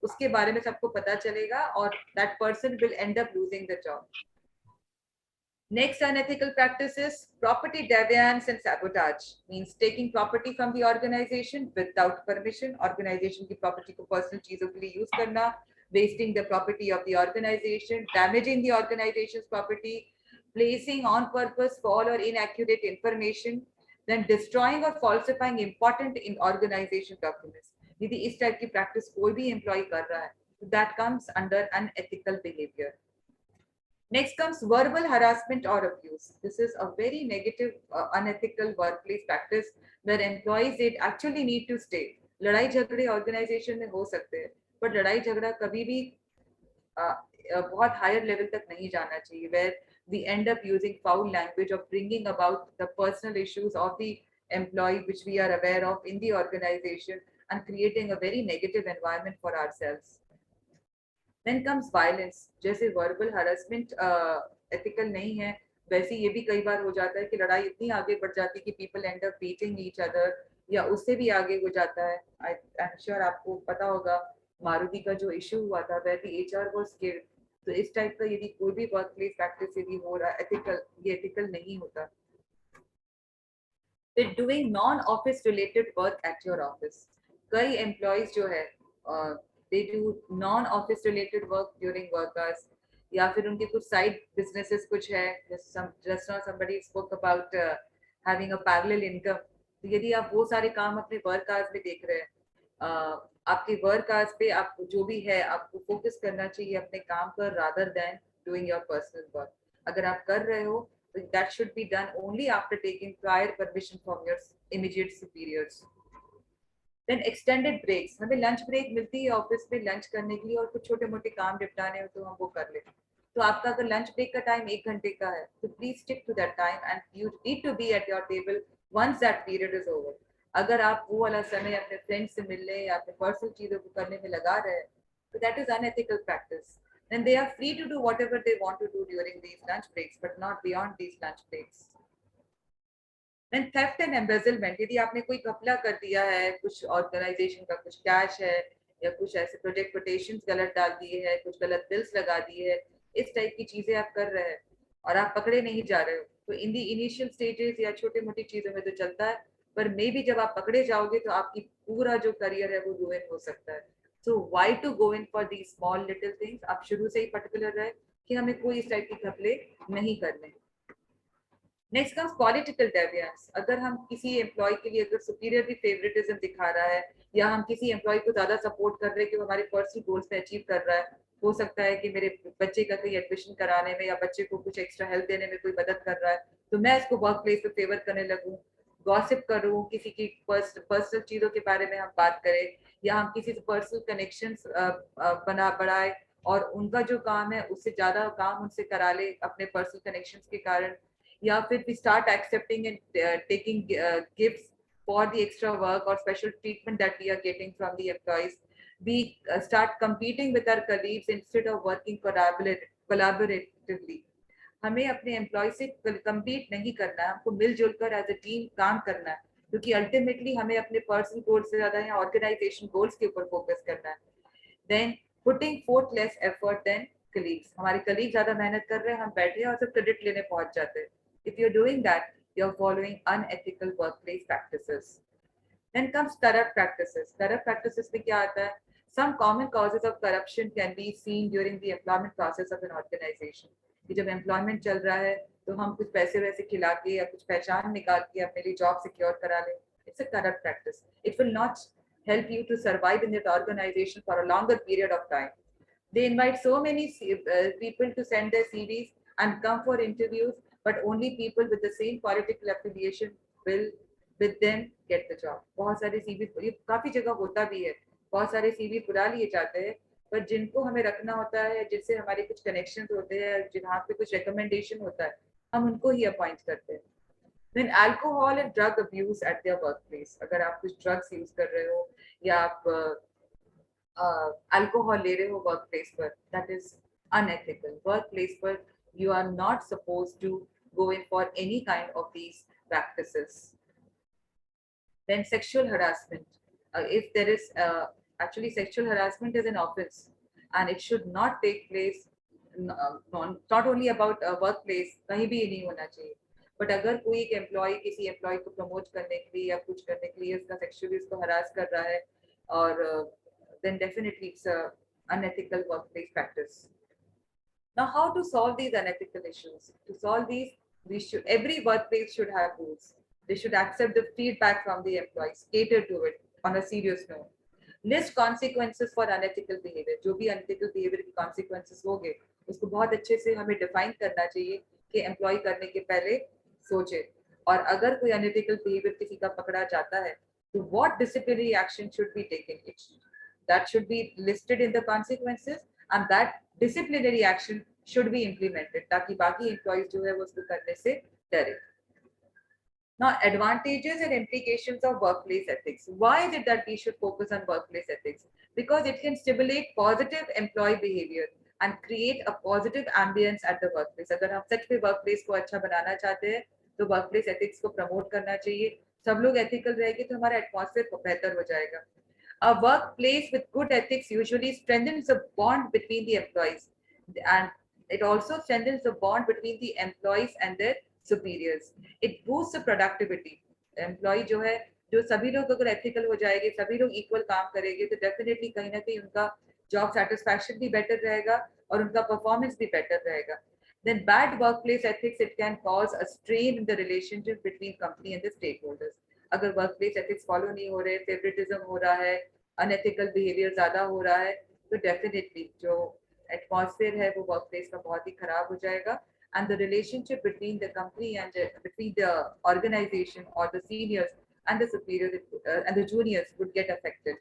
उसके बारे में सबको पता चलेगा और that person will end up losing the job. Next unethical practice is property deviance and sabotage. Means taking property from the organization without permission. Organization की property को personal चीजों के लिए use करना, wasting the property of the organization, damaging the organization's property, placing on purpose false or inaccurate information, then destroying or falsifying important in organization documents. यदि इस type की practice कोई भी एम्प्लॉय कर रहा है, that comes under unethical behavior. Next comes verbal harassment or abuse. This is a very negative, unethical workplace practice where employees they actually need to stay. लड़ाई झगड़े ऑर्गेनाइजेशन में हो सकते हैं, पर लड़ाई झगड़ा कभी भी बहुत हायर लेवल तक नहीं जाना चाहिए, where we end up using foul language of bringing about the personal issues of the employee which we are aware of in the organization and creating a very negative environment for ourselves. Then comes violence. जैसे verbal harassment ethical नहीं है, वैसे ये भी कई बार हो जाता है कि लड़ाई इतनी आगे बढ़ जाती है कि people end up beating each other, या उससे भी आगे हो जाता है. I'm sure आपको पता होगा मारुति का जो इशू हुआ था where the HR was killed. तो इस टाइप का यदि कोई भी वर्कप्लेस प्रैक्टिस यदि हो रहा है एथिकल, ये एथिकल नहीं होता. फिर doing non office related work at your office. कई एम्प्लॉइज जो है they do non-office related work during work hours, या फिर उनके कुछ side businesses कुछ है, just now somebody spoke about having a parallel income. तो यदि आप वो सारे काम अपने work hours में देख रहे हैं, आपके work hours पे आप जो भी है आपको focus करना चाहिए अपने काम पर rather than doing your personal work. अगर आप कर रहे हो तो that should be done only after taking prior permission from your immediate superiors. Then extended breaks. हमें लंच ब्रेक मिलती है ऑफिस में लंच करने के लिए और कुछ छोटे मोटे काम निपटाने हो तो हम वो कर लेते हैं. तो आपका अगर लंच ब्रेक का टाइम 1 घंटे का है तो please stick to that time and you need to be at your table once that period is over. अगर आप वो वाला समय अपने फ्रेंड्स से मिलने या अपने पर्सनल चीजों को करने में लगा रहे हैं तो that is unethical practice. Then they are free to do whatever they want to do during these lunch breaks, but not beyond these lunch breaks. Then theft and embezzlement. यदि आपने कोई घपला कर दिया है, कुछ ऑर्गेनाइजेशन का कुछ कैश है या कुछ ऐसे प्रोजेक्ट कोटेशंस गलत डाल दिए हैं, कुछ गलत बिल्स लगा दिए हैं, इस टाइप की चीजें आप कर रहे हैं और आप पकड़े नहीं जा रहे हो, तो इन दी इनिशियल स्टेजेस या छोटे मोटी चीजों में तो चलता है, पर मे बी जब आप पकड़े जाओगे तो आपकी पूरा जो करियर है वो रुइन हो सकता है. So why to go in for the small little things. आप शुरू से ही पर्टिकुलर रहे कि हमें कोई इस टाइप के घपले नहीं करने. Next comes political deviance. अगर हम किसी एम्प्लॉय के लिए अगर सुपीरियर भी फेवरेटिज्म दिखा रहा है या हम किसी एम्प्लॉय को ज्यादा सपोर्ट कर रहे हैं कि वो हमारे पर्सनल गोल्स में अचीव कर रहा है, हो सकता है कि मेरे बच्चे का कहीं एडमिशन कराने में या बच्चे को कुछ एक्स्ट्रा हेल्प देने में कोई मदद कर रहा है तो मैं इसको वर्क प्लेस पे फेवर करने लगूं, गॉसिप करूं, किसी की पर्सनल चीजों के बारे में हम बात करें या हम किसी से पर्सनल कनेक्शंस बढ़ाए और उनका जो काम है उससे ज्यादा काम उनसे करा ले अपने पर्सनल कनेक्शंस के कारण, या फिर we start accepting and taking gifts for the extra work or special treatment that we are getting from the employees. We start competing with our colleagues instead of working collaboratively. हमें अपने employ से compete नहीं करना है, हमको मिलजुल कर as a team काम करना है, क्योंकि अल्टीमेटली हमें अपने पर्सनल गोल्स से ज्यादा या ऑर्गेनाइजेशन गोल्स के ऊपर फोकस करना है. Then putting forth less effort than colleagues. हमारे कलीग ज्यादा मेहनत कर रहे हैं, हम बैठे हैं और सब क्रेडिट लेने पहुंच जाते हैं. If you're doing that, you're following unethical workplace practices. Then comes corrupt practices. Corrupt practices में क्या आता है? Some common causes of corruption can be seen during the employment process of an organization. कि जब employment चल रहा है तो हम कुछ पैसे वैसे खिला के या कुछ पहचान निकाल के अपने लिए जॉब सिक्योर करा लें. It's a corrupt practice. It will not help you to survive in that organization for a longer period of time. They invite so many people to send their CVs and come for interviews, but only people with the same political affiliation will with them get the job. बहुत सारे CV ये काफी जगह होता भी है, बहुत सारे CV बुला लिए जाते हैं, पर जिनको हमें रखना होता है, जिससे हमारे कुछ connections होते हैं, जहाँ पे कुछ recommendation होता है, हम उनको ही appoint करते हैं. Then alcohol and drug abuse at their workplace. अगर आप कुछ drugs use कर रहे हो या आप alcohol ले रहे हो workplace पर, that is unethical. Workplace पर you are not supposed to go in for any kind of these practices. Then sexual harassment. If there is actually sexual harassment is an offense and it should not take place, not only about a workplace, कहीं भी नहीं होना चाहिए, but अगर कोई एक employ किसी employ को प्रमोट करने के लिए या कुछ करने के लिए उसका सेक्सुअली उसको हरास कर रहा है और then definitely it's a unethical workplace practice. Now, how to solve these unethical issues? To solve these, every workplace should have rules. They should accept the feedback from the employees, cater to it on a serious note. List consequences for unethical behavior. जो भी unethical behavior की consequences होंगे, उसको बहुत अच्छे से हमें define करना चाहिए कि employee करने के पहले सोचे. और अगर कोई unethical behavior किसी का पकड़ा जाता है, तो what disciplinary action should be taken? That should be listed in the consequences, and that disciplinary action should be implemented ताकि बाकी employees जो है वो उसको करने से डरे. Now, advantages and implications of workplace ethics. Why is it that we should focus on workplace ethics? Because it can stimulate positive employee behavior and create a positive ambience at the workplace. अगर हम सच में workplace को अच्छा बनाना चाहते हैं, तो workplace ethics को promote करना चाहिए. सब लोग ethical रहेंगे तो हमारा atmosphere बेहतर हो जाएगा. A workplace with good ethics usually strengthens the bond between the employees, and it also strengthens the bond between the employees and their superiors. It boosts the productivity. Employee जो है, जो सभी लोग अगर ethical हो जाएंगे, सभी लोग equal काम करेंगे, तो definitely कहीं ना कहीं उनका job satisfaction भी better रहेगा और उनका performance भी better रहेगा. Then bad workplace ethics, it can cause a strain in the relationship between company and the stakeholders. अगर वर्कप्लेस एथिक्स फॉलो नहीं हो रहे, फेवरेटिज्म हो रहा है, अनएथिकल बिहेवियर ज्यादा हो रहा है, तो डेफिनेटली जो एटमॉस्फेयर है वो वर्कप्लेस का बहुत ही खराब हो जाएगा, and the relationship between the company and between the organisation और the seniors and the superiors and the juniors would get affected.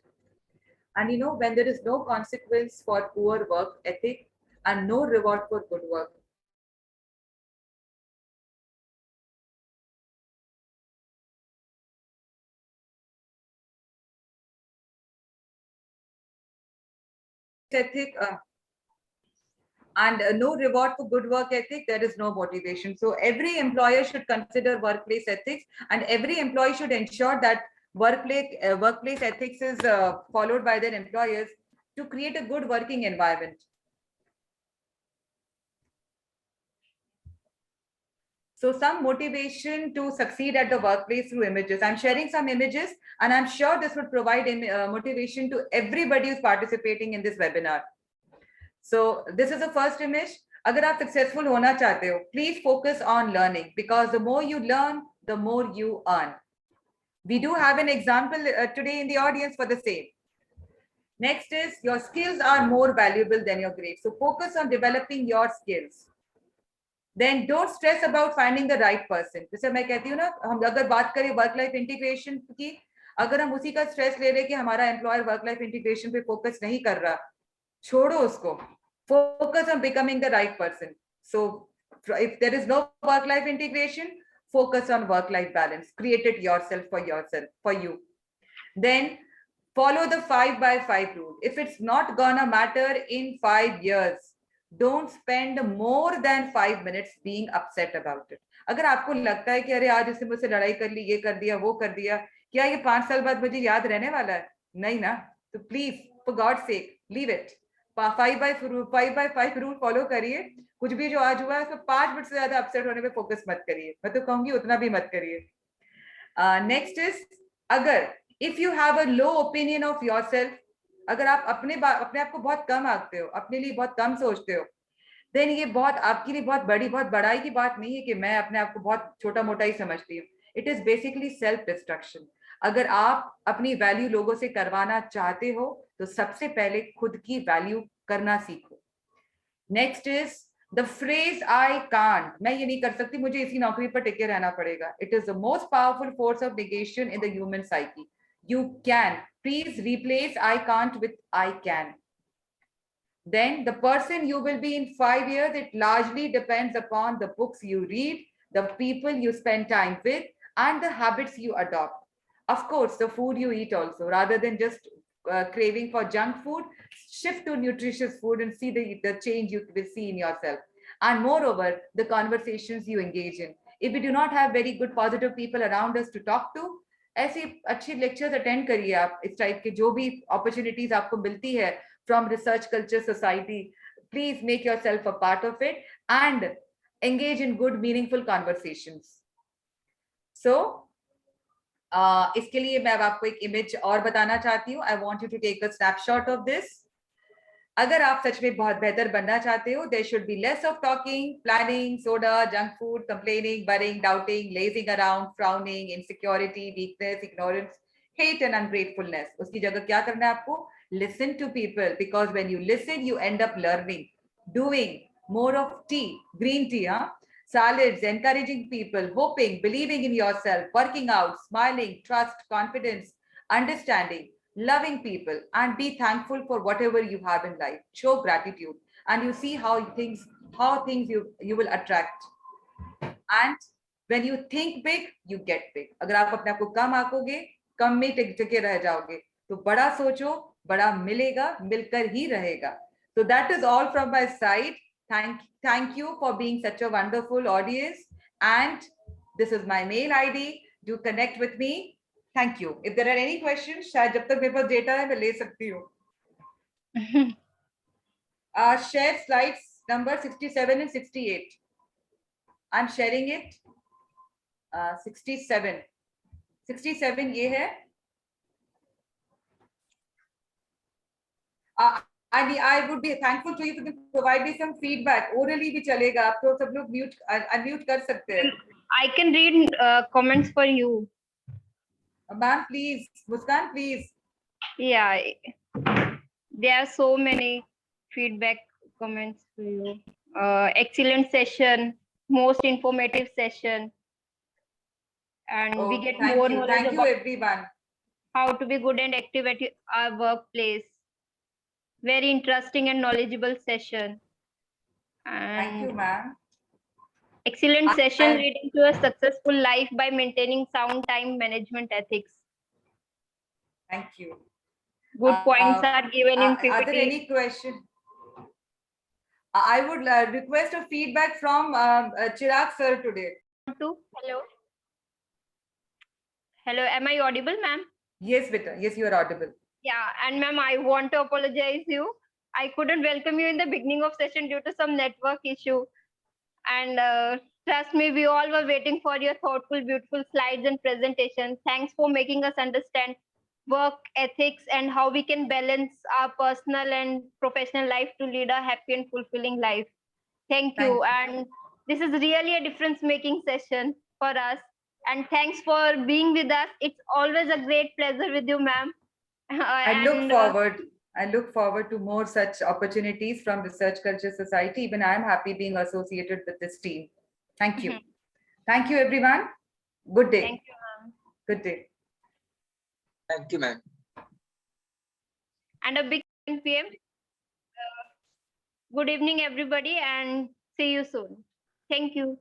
And you know, when there is no consequence for poor work ethic and no reward for good work, ethic and no reward for good work ethic, there is no motivation. So every employer should consider workplace ethics, and every employee should ensure that workplace ethics is followed by their employers to create a good working environment. So some motivation to succeed at the workplace through images. I'm sharing some images, and I'm sure this would provide motivation to everybody who's participating in this webinar. So this is the first image. अगर आप successful होना चाहते हो, please focus on learning, because the more you learn, the more you earn. We do have an example today in the audience for the same. Next is, your skills are more valuable than your grades. So focus on developing your skills. Then don't stress about finding the right person. जैसे मैं कहती हूँ ना, हम अगर बात करें work life integration की, अगर हम उसी का स्ट्रेस ले रहे कि हमारा एम्प्लॉयर वर्क लाइफ इंटीग्रेशन पे फोकस नहीं कर रहा, छोड़ो उसको. Focus on becoming the right person. So if there is no work life integration, focus on work life balance. Create it yourself, for you. Then follow the 5x5 rule. If it's not gonna matter in 5 years, don't spend more than 5 minutes being upset about it. अगर आपको लगता है कि अरे आज उसने मुझसे लड़ाई कर ली, ये कर दिया, वो कर दिया, क्या ये 5 साल बाद मुझे याद रहने वाला है? नहीं ना. तो please, for God's sake, leave it. 5x5 rule follow करिए. कुछ भी जो आज हुआ है उसमें 5 मिनट से ज्यादा अपसेट होने पे फोकस मत करिए. मैं तो कहूंगी उतना भी मत करिए. नेक्स्ट इज, अगर if you have a low opinion of yourself, अगर आप अपने आप को बहुत कम आंकते हो, अपने लिए बहुत कम सोचते हो, देन ये बहुत आपके लिए बहुत बड़ाई की बात नहीं है कि मैं अपने आप को बहुत छोटा मोटा ही समझती हूँ. It is basically self destruction. अगर आप अपनी वैल्यू लोगों से करवाना चाहते हो, तो सबसे पहले खुद की वैल्यू करना सीखो. Next is the phrase I can't, मैं ये नहीं कर सकती, मुझे इसी नौकरी पर टिके रहना पड़ेगा. It is the most powerful force of negation in the human psyche. You can. Please replace I can't with I can. Then the person you will be in 5 years, it largely depends upon the books you read, the people you spend time with, and the habits you adopt. Of course, the food you eat also, rather than just craving for junk food, shift to nutritious food and see the change you will see in yourself. And moreover, the conversations you engage in. If we do not have very good positive people around us to talk to, ऐसे अच्छे lectures attend करिए आप. इस type के जो भी opportunities आपको मिलती है from Research Culture Society, please make yourself a part of it and engage in good meaningful conversations. So इसके लिए मैं आपको एक इमेज और बताना चाहती हूँ. I want you to take a snapshot of this. अगर आप सच में बहुत बेहतर बनना चाहते हो, there should be less of talking, planning, soda, junk food, complaining, worrying, doubting, lazing around, frowning, insecurity, weakness, ignorance, hate and ungratefulness. उसकी जगह क्या करना है आपको? Listen to people, because when you listen, you end up learning, doing more of tea, green tea, huh? Salads, encouraging people, hoping, believing in yourself, working out, smiling, trust, confidence, understanding, loving people, and be thankful for whatever you have in life. Show gratitude, and you see how things you will attract. And when you think big, you get big. अगर आप अपने आप को कम आंकोगे, कम में टिके रह जाओगे, तो बड़ा सोचो, बड़ा मिलेगा, मिलकर ही रहेगा. So that is all from my side. Thank you for being such a wonderful audience. And this is my mail ID. Do connect with me. Thank you. If there are any questions, शायद जब तक मेरे पास data है मैं ले सकती हूँ. Share slides number 67 and 68. I'm sharing it. 67. 67 ये है. I would be thankful to you if you can provide me some feedback. Orally भी चलेगा. आप तो सब लोग unmute कर सकते हैं. I can read comments for you. Ma'am, please. Muskan, please. Yeah, there are so many feedback comments for you. Excellent session, most informative session, and we get more knowledge Thank you, about everyone. how to be good and active at our workplace. Very interesting and knowledgeable session. Thank you, And ma'am. excellent session leading to a successful life by maintaining sound time management ethics. Thank you. Good points are given in PPT. Are there any questions? I would request a feedback from Chirag sir today. Hello. Hello, am I audible, ma'am? Yes, beta. Yes, you are audible. Yeah, and ma'am, I want to apologize you. I couldn't welcome you in the beginning of session due to some network issue. And trust me, we all were waiting for your thoughtful, beautiful slides and presentation. Thanks for making us understand work ethics and how we can balance our personal and professional life to lead a happy and fulfilling life. Thank you. And this is really a difference making session for us. And thanks for being with us. It's always a great pleasure with you, ma'am. I look forward to more such opportunities from Research Culture Society. Even I am happy being associated with this team. Thank you. Thank you, everyone. Good day. Thank you, ma'am. Good day. Thank you, ma'am. And a big 10 p.m. Good evening, everybody, and see you soon. Thank you.